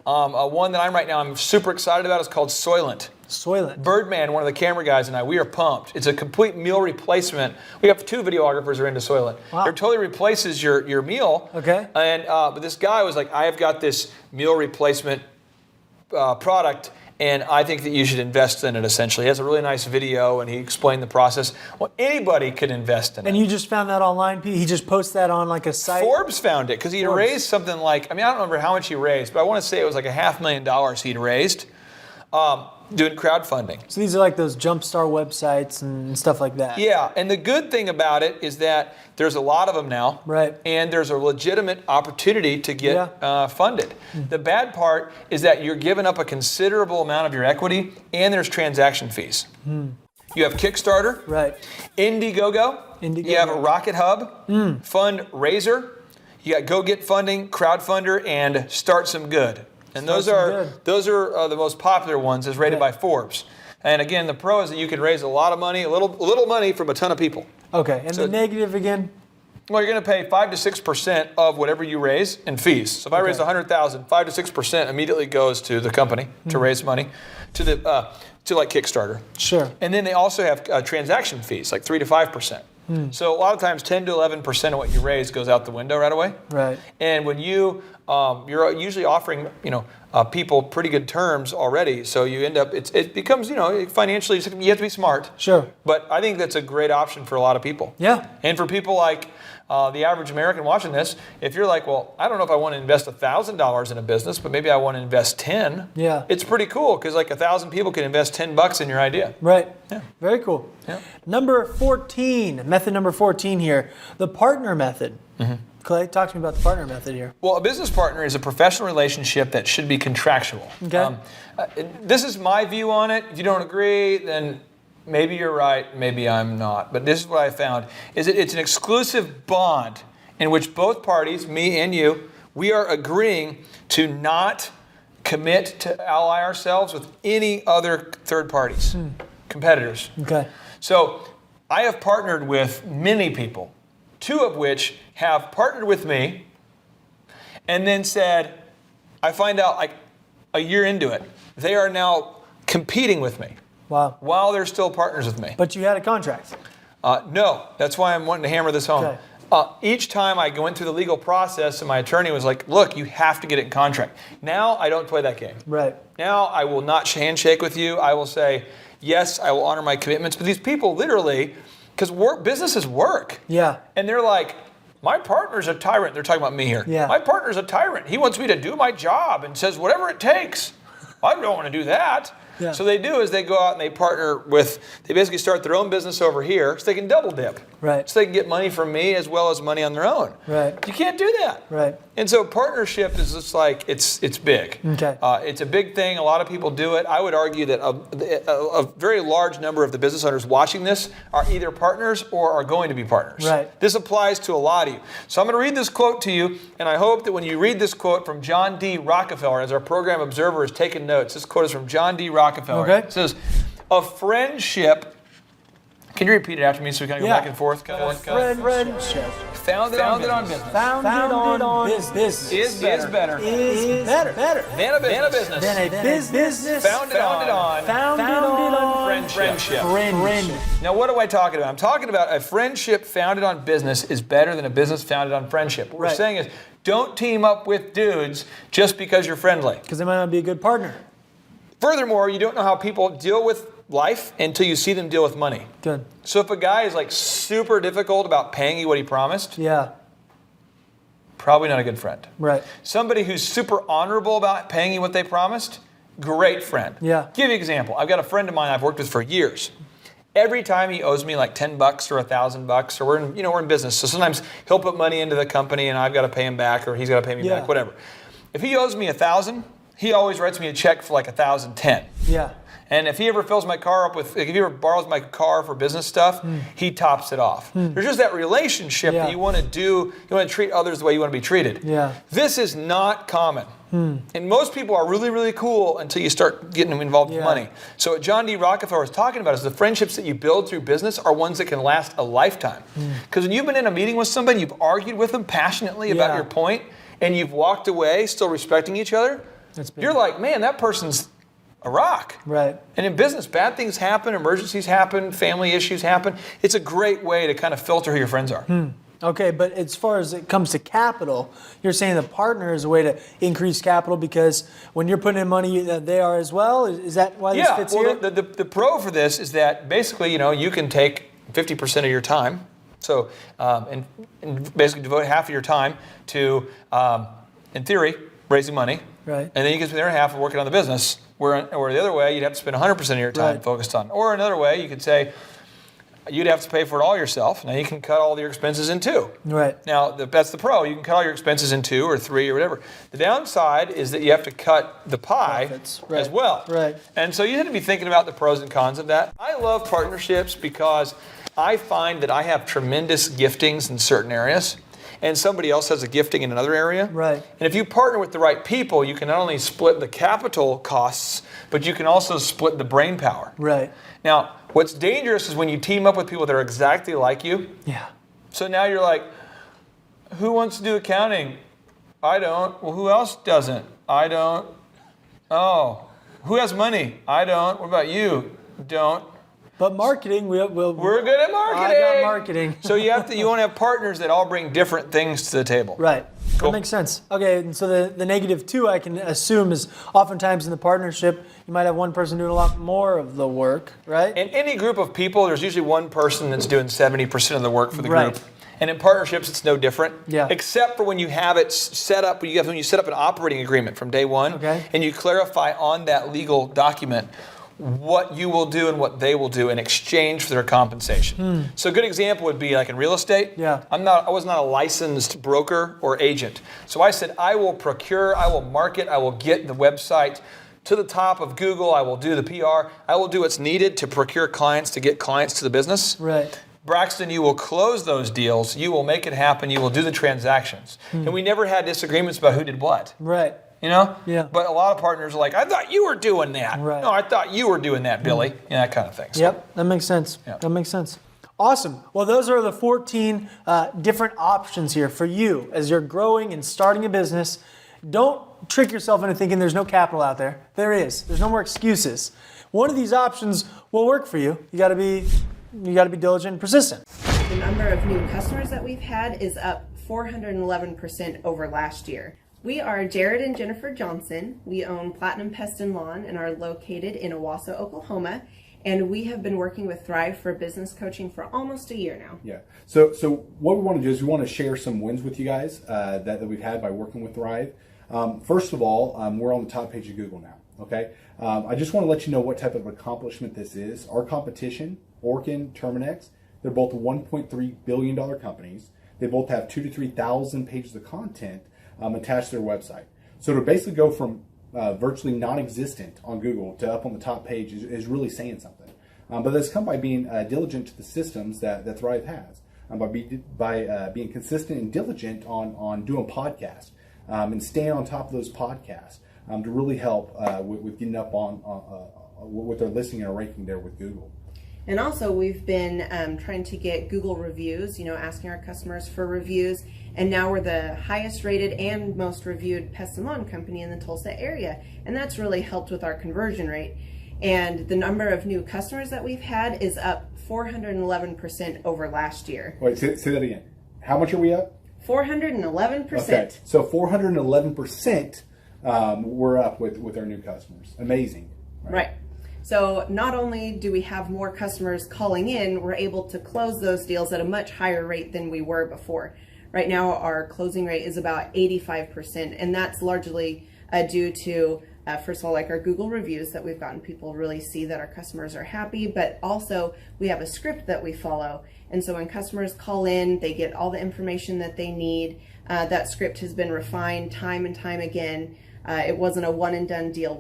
One that I'm super excited about is called Soylent. Soylent. Birdman, one of the camera guys, and we are pumped. It's a complete meal replacement. We have 2 videographers who are into Soylent. Wow. It totally replaces your meal. Okay. And but this guy was like, I have got this meal replacement product, and I think that you should invest in it, essentially. He has a really nice video, and he explained the process. Well, anybody could invest in it. And you just found that online? He just posted that on like a site? Forbes found it, because he had raised something like, I don't remember how much he raised, but I want to say it was like $500,000 he'd raised doing crowdfunding. So these are like those Jumpstart websites and stuff like that? Yeah, and the good thing about it is that there's a lot of them now. Right. And there's a legitimate opportunity to get funded. The bad part is that you're giving up a considerable amount of your equity, and there's transaction fees. You have Kickstarter. Right. Indiegogo. You have a Rocket Hub. Fundraiser. You got Go Get Funding, Crowdfunder, and Start Some Good. And those are the most popular ones as rated by Forbes. And again, the pro is that you can raise a lot of money, a little money from a ton of people. Okay, and So- the negative again? Well, you're going to pay 5 to 6% of whatever you raise in fees. So if I raise $100,000, 5 to 6% immediately goes to the company to raise money, to like Kickstarter. Sure. And then they also have transaction fees, like 3 to 5%. So a lot of times, 10 to 11% of what you raise goes out the window right away. Right. And when you're usually offering, people pretty good terms already. So you end up, it becomes, financially, you have to be smart. Sure. But I think that's a great option for a lot of people. Yeah. And for people like the average American watching this, if you're like, well, I don't know if I want to invest $1,000 in a business, but maybe I want to invest 10. Yeah. It's pretty cool because like 1,000 people can invest $10 in your idea. Right. Yeah. Very cool. Yeah. Number 14, method number 14 here, the partner method. Clay, talk to me about the partner method here. Well, a business partner is a professional relationship that should be contractual. Okay. This is my view on it. If you don't agree, then maybe you're right, maybe I'm not. But this is what I found, is that it's an exclusive bond in which both parties, me and you, we are agreeing to not commit to ally ourselves with any other third parties, competitors. Okay. So I have partnered with many people, 2 of which have partnered with me and then said, I find out like a year into it, they are now competing with me. Wow. While they're still partners with me. But you had a contract. No, that's why I'm wanting to hammer this home. Okay. Each time I went through the legal process and my attorney was like, look, you have to get it in contract. Now I don't play that game. Right. Now I will not handshake with you. I will say, yes, I will honor my commitments. But these people literally, because businesses work. Yeah. And they're like, my partner's a tyrant. They're talking about me here. Yeah. My partner's a tyrant. He wants me to do my job and says whatever it takes. I don't want to do that. Yeah. So they do is they go out and they partner with, they basically start their own business over here so they can double dip. Right. So they can get money from me as well as money on their own. Right. You can't do that. Right. And so partnership is just like, it's big. Okay. It's a big thing. A lot of people do it. I would argue that a very large number of the business owners watching this are either partners or are going to be partners. Right. This applies to a lot of you. So I'm going to read this quote to you, and I hope that when you read this quote from John D. Rockefeller, as our program observer is taking notes, this quote is from John D. Rockefeller. Okay. It says, a friendship, can you repeat it after me so we kind of go back and forth? Friendship. Founded on business. Founded on business. Is better. Better. Than a business. Than a business. Founded on friendship. Now, what am I talking about? I'm talking about a friendship founded on business is better than a business founded on friendship. What we're saying is, don't team up with dudes just because you're friendly. Because they might not be a good partner. Furthermore, you don't know how people deal with life until you see them deal with money. Good. So if a guy is like super difficult about paying you what he promised, Yeah. probably not a good friend. Right. Somebody who's super honorable about paying you what they promised, great friend. Yeah. Give you an example. I've got a friend of mine I've worked with for years. Every time he owes me like $10 or $1,000, or we're in business, so sometimes he'll put money into the company and I've got to pay him back, or he's got to pay me back, whatever. If he owes me $1,000, he always writes me a check for like $1,010. Yeah. And if he ever fills my car up with, if he ever borrows my car for business stuff, he tops it off. There's just that relationship that you want to do, you want to treat others the way you want to be treated. Yeah. This is not common. And most people are really, really cool until you start getting them involved with money. So what John D. Rockefeller is talking about is the friendships that you build through business are ones that can last a lifetime. Because when you've been in a meeting with somebody, you've argued with them passionately about your point, and you've walked away still respecting each other, you're like, man, that person's a rock. Right. And in business, bad things happen, emergencies happen, family issues happen. It's a great way to kind of filter who your friends are. Okay, but as far as it comes to capital, you're saying the partner is a way to increase capital because when you're putting in money, they are as well? Is that why this fits here? Yeah, the pro for this is that basically, you can take 50% of your time, so and basically devote half of your time to, in theory, raising money. Right. And then you can spend the other half working on the business. Or the other way, you'd have to spend 100% of your time focused on. Or another way, you could say, you'd have to pay for it all yourself. Now you can cut all your expenses in two. Right. Now that's the pro. You can cut all your expenses in 2 or 3 or whatever. The downside is that you have to cut the pie as well. Right. And so you have to be thinking about the pros and cons of that. I love partnerships because I find that I have tremendous giftings in certain areas, and somebody else has a gifting in another area. Right. And if you partner with the right people, you can not only split the capital costs, but you can also split the brain power. Right. Now, what's dangerous is when you team up with people that are exactly like you. Yeah. So now you're like, who wants to do accounting? I don't. Well, who else doesn't? I don't. Oh, who has money? I don't. What about you? Don't. But marketing, we're good at marketing. I got marketing. So you want to have partners that all bring different things to the table. Right. Cool. That makes sense. Okay, and so the negative too, I can assume, is oftentimes in the partnership, you might have one person doing a lot more of the work, right? In any group of people, there's usually one person that's doing 70% of the work for the Right. group. And in partnerships, it's no different. Yeah. Except for when you have it set up, when you set up an operating agreement from day one, Okay. and you clarify on that legal document what you will do and what they will do in exchange for their compensation. So a good example would be like in real estate. Yeah. I was not a licensed broker or agent. So I said, I will procure, I will market, I will get the website to the top of Google, I will do the PR, I will do what's needed to procure clients, to get clients to the business. Right. Braxton, you will close those deals, you will make it happen, you will do the transactions. And we never had disagreements about who did what. Right. Yeah. But a lot of partners are like, I thought you were doing that. Right. No, I thought you were doing that, Billy. That kind of thing. So, Yep, that makes sense. Yeah. That makes sense. Awesome. Well, those are the 14 different options here for you as you're growing and starting a business. Don't trick yourself into thinking there's no capital out there. There is. There's no more excuses. One of these options will work for you. You got to be diligent and persistent. The number of new customers that we've had is up 411% over last year. We are Jared and Jennifer Johnson. We own Platinum Pest and Lawn and are located in Owasso, Oklahoma. And we have been working with Thrive for business coaching for almost a year now. Yeah. So what we want to do is we want to share some wins with you guys that we've had by working with Thrive. First of all, we're on the top page of Google now. Okay, I just want to let you know what type of accomplishment this is. Our competition, Orkin, Terminex, they're both $1.3 billion companies. They both have 2,000 to 3,000 pages of content attached to their website. So to basically go from virtually non-existent on Google to up on the top page is really saying something. But that's come by being diligent to the systems that Thrive has, by being consistent and diligent on doing podcasts and staying on top of those podcasts to really help with getting up on with their listing and ranking there with Google. And also, we've been trying to get Google reviews, asking our customers for reviews. And now we're the highest rated and most reviewed pest and lawn company in the Tulsa area. And that's really helped with our conversion rate. And the number of new customers that we've had is up 411% over last year. Wait, say that again. How much are we up? 411%. Okay, so 411% we're up with our new customers. Amazing. Right. So not only do we have more customers calling in, we're able to close those deals at a much higher rate than we were before. Right now, our closing rate is about 85%, and that's largely due to, first of all, like our Google reviews that we've gotten people really see that our customers are happy, but also we have a script that we follow. And so when customers call in, they get all the information that they need. That script has been refined time and time again. It wasn't a one and done deal.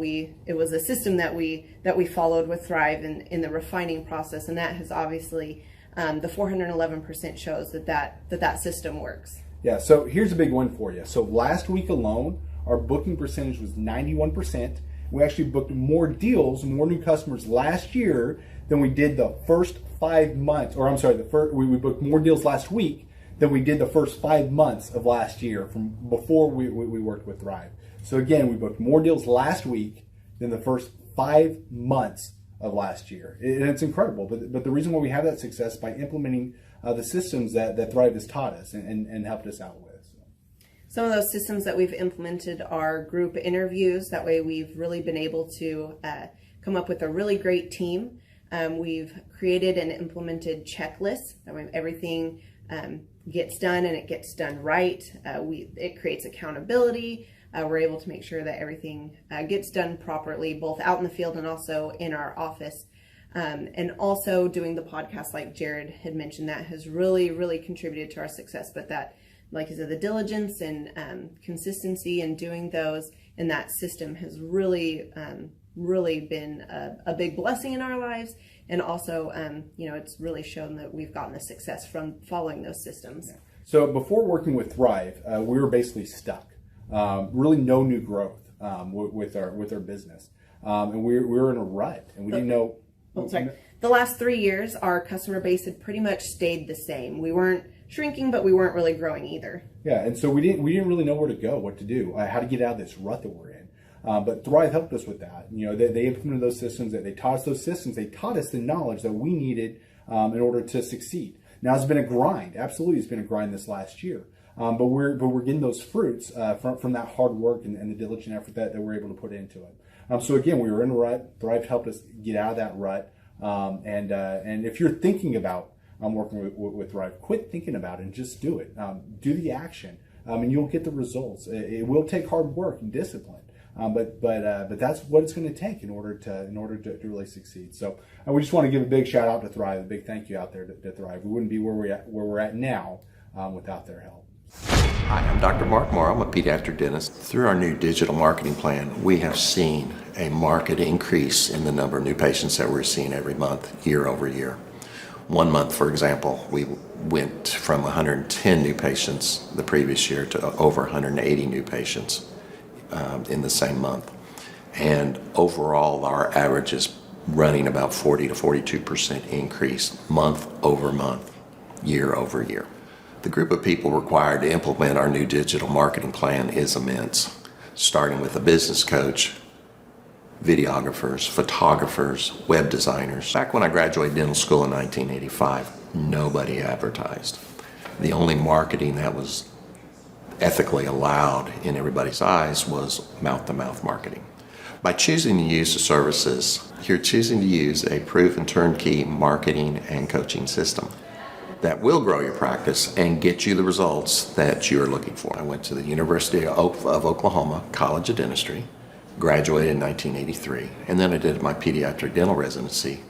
It was a system that we followed with Thrive in the refining process, and that has obviously the 411% shows that system works. Yeah. So here's a big one for you. So last week alone, our booking percentage was 91%. We actually booked more deals, more new customers last year than we did the first 5 months. Or I'm sorry, we booked more deals last week than we did the first 5 months of last year from before we worked with Thrive. So again, we booked more deals last week than the first 5 months of last year. And it's incredible. But the reason why we have that success is by implementing the systems that Thrive has taught us and helped us out with. Some of those systems that we've implemented are group interviews. That way we've really been able to come up with a really great team. We've created and implemented checklists. That way everything gets done and it gets done right. It creates accountability. We're able to make sure that everything gets done properly, both out in the field and also in our office. And also doing the podcast, like Jared had mentioned, that has really, really contributed to our success. But that, like I said, the diligence and consistency in doing those and that system has really, really been a big blessing in our lives. And also, it's really shown that we've gotten the success from following those systems. Yeah. So before working with Thrive, we were basically stuck. Really no new growth with our business. And we were in a rut and we didn't know. The last 3 years, our customer base had pretty much stayed the same. We weren't shrinking, but we weren't really growing either. Yeah, and so we didn't really know where to go, what to do, how to get out of this rut that we're in. But Thrive helped us with that. They implemented those systems. They taught us those systems. They taught us the knowledge that we needed in order to succeed. Now it's been a grind. Absolutely, it's been a grind this last year. But we're getting those fruits from that hard work and the diligent effort that we're able to put into it. So again, we were in a rut. Thrive helped us get out of that rut. And if you're thinking about working with Thrive, quit thinking about it and just do it. Do the action, and you'll get the results. It will take hard work and discipline, but that's what it's going to take in order to really succeed. So we just want to give a big shout out to Thrive, a big thank you out there to Thrive. We wouldn't be where we're at now without their help. Hi, I'm Dr. Mark Moore. I'm a pediatric dentist. Through our new digital marketing plan, we have seen a marked increase in the number of new patients that we're seeing every month, year over year. 1 month, for example, we went from 110 new patients the previous year to over 180 new patients in the same month. And overall, our average is running about 40 to 42% increase month over month, year over year. The group of people required to implement our new digital marketing plan is immense, starting with a business coach, videographers, photographers, web designers. Back when I graduated dental school in 1985, nobody advertised. The only marketing that was ethically allowed in everybody's eyes was mouth-to-mouth marketing. By choosing to use the services, you're choosing to use a proven turnkey marketing and coaching system that will grow your practice and get you the results that you're looking for. I went to the University of Oklahoma College of Dentistry, graduated in 1983, and then I did my pediatric dental residency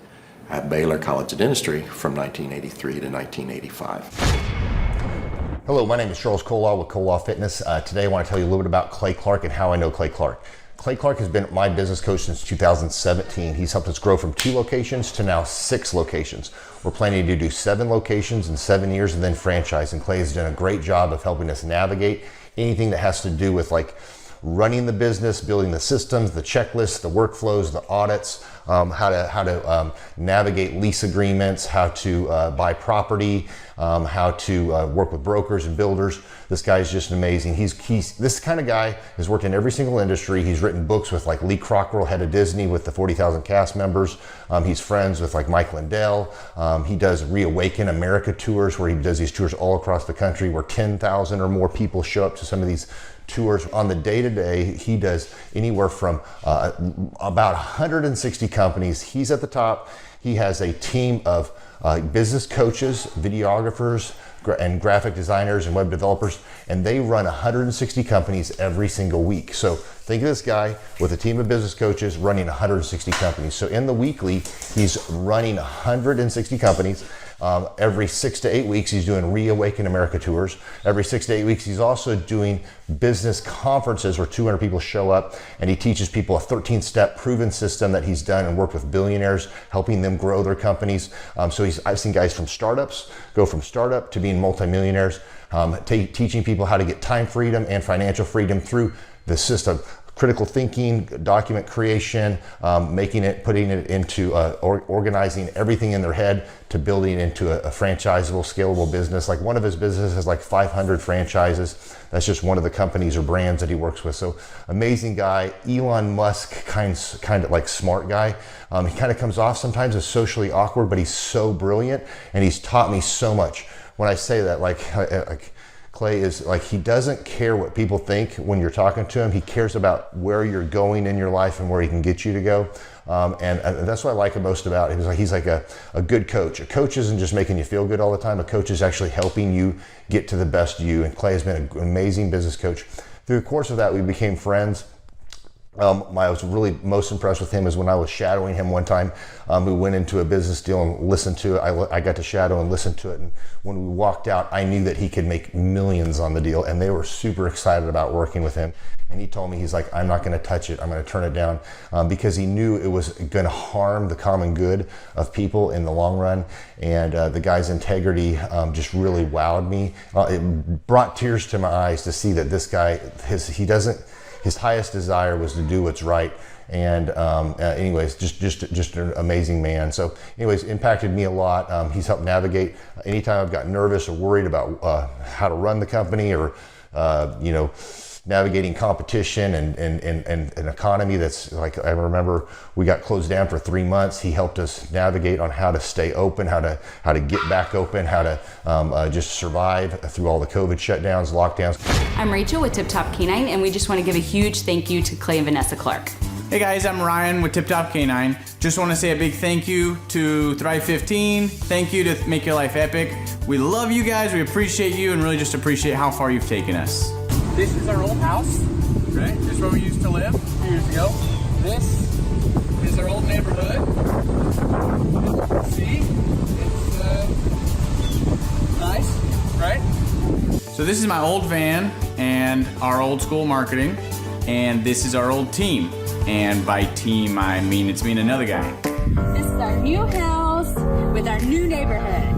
at Baylor College of Dentistry from 1983 to 1985. Hello, my name is Charles Kolaw with Kolaw Fitness. Today I want to tell you a little bit about Clay Clark and how I know Clay Clark. Clay Clark has been my business coach since 2017. He's helped us grow from 2 locations to now 6 locations. We're planning to do 7 locations in 7 years and then franchise. And Clay has done a great job of helping us navigate anything that has to do with like running the business, building the systems, the checklists, the workflows, the audits, how to navigate lease agreements, how to buy property, how to work with brokers and builders. This guy is just amazing. He's this kind of guy has worked in every single industry. He's written books with like Lee Cockrell, head of Disney, with the 40,000 cast members. He's friends with like Mike Lindell. He does Reawaken America tours, where he does these tours all across the country, where 10,000 or more people show up to some of these tours. On the day-to-day, he does anywhere from about 160 companies. He's at the top. He has a team of business coaches, videographers, and graphic designers and web developers, and they run 160 companies every single week. So think of this guy with a team of business coaches running 160 companies. So in the weekly, he's running 160 companies. Every 6 to 8 weeks, he's doing Reawaken America tours. Every 6 to 8 weeks, he's also doing business conferences where 200 people show up, and he teaches people a 13-step proven system that he's done and worked with billionaires, helping them grow their companies. I've seen guys from startups go from startup to being multimillionaires, teaching people how to get time freedom and financial freedom through the system. Critical thinking, document creation, putting it into organizing everything in their head to building into a franchisable, scalable business. Like one of his businesses has like 500 franchises. That's just one of the companies or brands that he works with. So amazing guy, Elon Musk kind of like smart guy. He kind of comes off sometimes as socially awkward, but he's so brilliant, and he's taught me so much. When I say that, like Clay is like, he doesn't care what people think when you're talking to him. He cares about where you're going in your life and where he can get you to go. And that's what I like most about him. He's like a good coach. A coach isn't just making you feel good all the time. A coach is actually helping you get to the best you. And Clay has been an amazing business coach. Through the course of that, we became friends. I was really most impressed with him is when I was shadowing him one time. We went into a business deal and listened to it. I got to shadow and listen to it. And when we walked out, I knew that he could make millions on the deal, and they were super excited about working with him. And he told me, he's like, I'm not going to touch it. I'm going to turn it down, because he knew it was going to harm the common good of people in the long run. And the guy's integrity just really wowed me. It brought tears to my eyes to see that this guy, his highest desire was to do what's right. And anyways, just an amazing man. So anyways, impacted me a lot. He's helped navigate anytime I've got nervous or worried about how to run the company, or navigating competition and an economy that's like, I remember we got closed down for 3 months. He helped us navigate on how to stay open, how to get back open, how to just survive through all the COVID shutdowns, lockdowns. I'm Rachel with Tip Top Canine, and we just want to give a huge thank you to Clay and Vanessa Clark. Hey guys, I'm Ryan with Tip Top Canine. Just want to say a big thank you to Thrive 15. Thank you to Make Your Life Epic. We love you guys, we appreciate you, and really just appreciate how far you've taken us. This is our old house, right? This is where we used to live a few years ago. This is our old neighborhood. See? It's nice, right? So this is my old van and our old school marketing, and this is our old team. And by team, I mean it's me and another guy. This is our new house with our new neighborhood.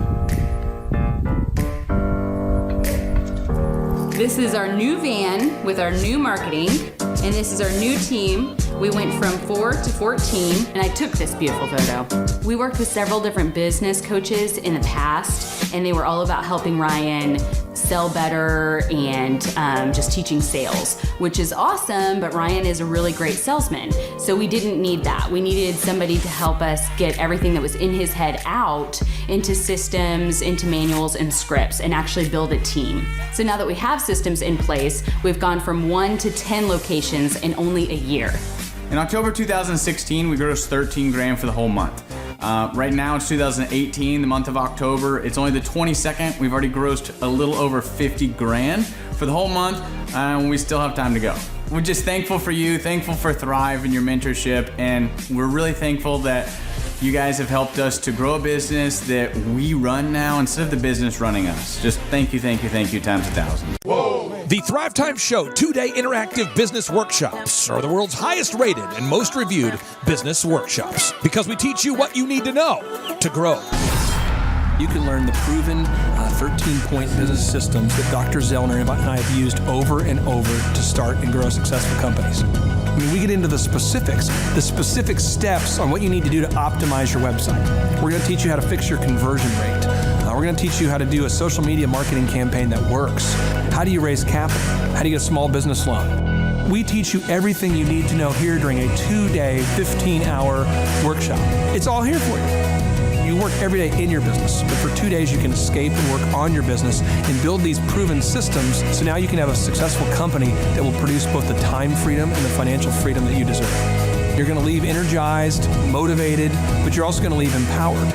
This is our new van with our new marketing, and this is our new team. We went from 4 to 14, and I took this beautiful photo. We worked with several different business coaches in the past, and they were all about helping Ryan sell better and just teaching sales, which is awesome, but Ryan is a really great salesman. So we didn't need that. We needed somebody to help us get everything that was in his head out into systems, into manuals and scripts, and actually build a team. So now that we have systems in place, we've gone from 1 to 10 locations in only a year. In October 2016, we grossed 13 grand for the whole month. Right now it's 2018, the month of October. It's only the 22nd. We've already grossed a little over 50 grand for the whole month, and we still have time to go. we're just thankful for you, thankful for Thrive and your mentorship, and we're really thankful that you guys have helped us to grow a business that we run now instead of the business running us. Just thank you times 1,000. The Thrivetime Show 2-day interactive business workshops are the world's highest rated and most reviewed business workshops because we teach you what you need to know to grow. You can learn the proven 13-point business systems that Dr. Zellner and I have used over and over to start and grow successful companies. I mean, we get into the specific steps on what you need to do to optimize your website. We're going to teach you how to fix your conversion rate. We're going to teach you how to do a social media marketing campaign that works. How do you raise capital? How do you get a small business loan? We teach you everything you need to know here during a 2-day, 15-hour workshop. It's all here for you. You work every day in your business, but for 2 days you can escape and work on your business and build these proven systems so now you can have a successful company that will produce both the time freedom and the financial freedom that you deserve. You're going to leave energized, motivated, but you're also going to leave empowered.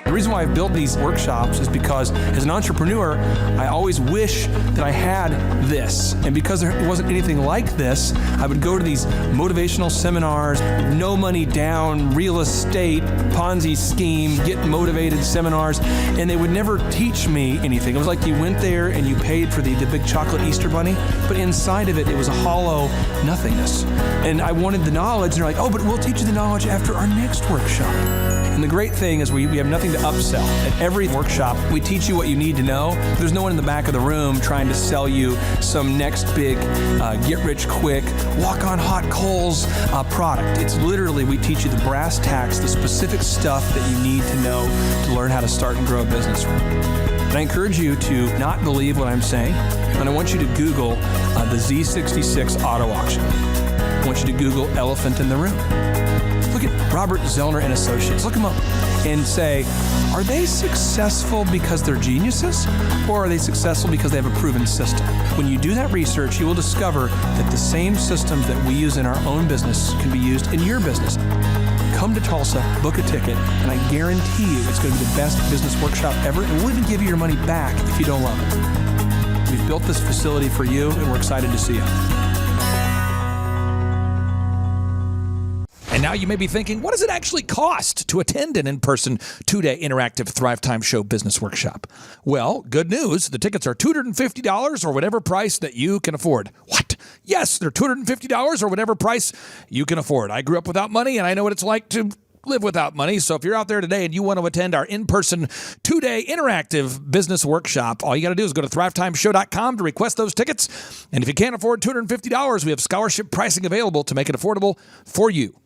The reason why I've built these workshops is because as an entrepreneur, I always wish that I had this. And because there wasn't anything like this, I would go to these motivational seminars, no money down, real estate, Ponzi scheme, get motivated seminars, and they would never teach me anything. It was like you went there and you paid for the big chocolate Easter bunny, but inside of it, it was a hollow nothingness. And I wanted the knowledge, and they're like, oh, but we'll teach you the knowledge after our next workshop. And the great thing is we have nothing to upsell. At every workshop, we teach you what you need to know. There's no one in the back of the room trying to sell you some next big get-rich-quick, walk-on-hot coals product. It's literally, we teach you the brass tacks, the specific stuff that you need to know to learn how to start and grow a business. And I encourage you to not believe what I'm saying, and I want you to Google the Z66 auto auction. I want you to Google elephant in the room. Look at Robert Zellner and Associates. Look them up and say, are they successful because they're geniuses, or are they successful because they have a proven system? When you do that research, you will discover that the same systems that we use in our own business can be used in your business. Come to Tulsa, book a ticket, and I guarantee you it's going to be the best business workshop ever, and we'll even give you your money back if you don't love it. We've built this facility for you, and we're excited to see you. And now you may be thinking, what does it actually cost to attend an in-person 2-day interactive Thrivetime Show business workshop? Well, good news. The tickets are $250 or whatever price that you can afford. What? Yes, they're $250 or whatever price you can afford. I grew up without money, and I know what it's like to live without money. So if you're out there today and you want to attend our in-person 2-day interactive business workshop, all you got to do is go to thrivetimeshow.com to request those tickets. And if you can't afford $250, we have scholarship pricing available to make it affordable for you.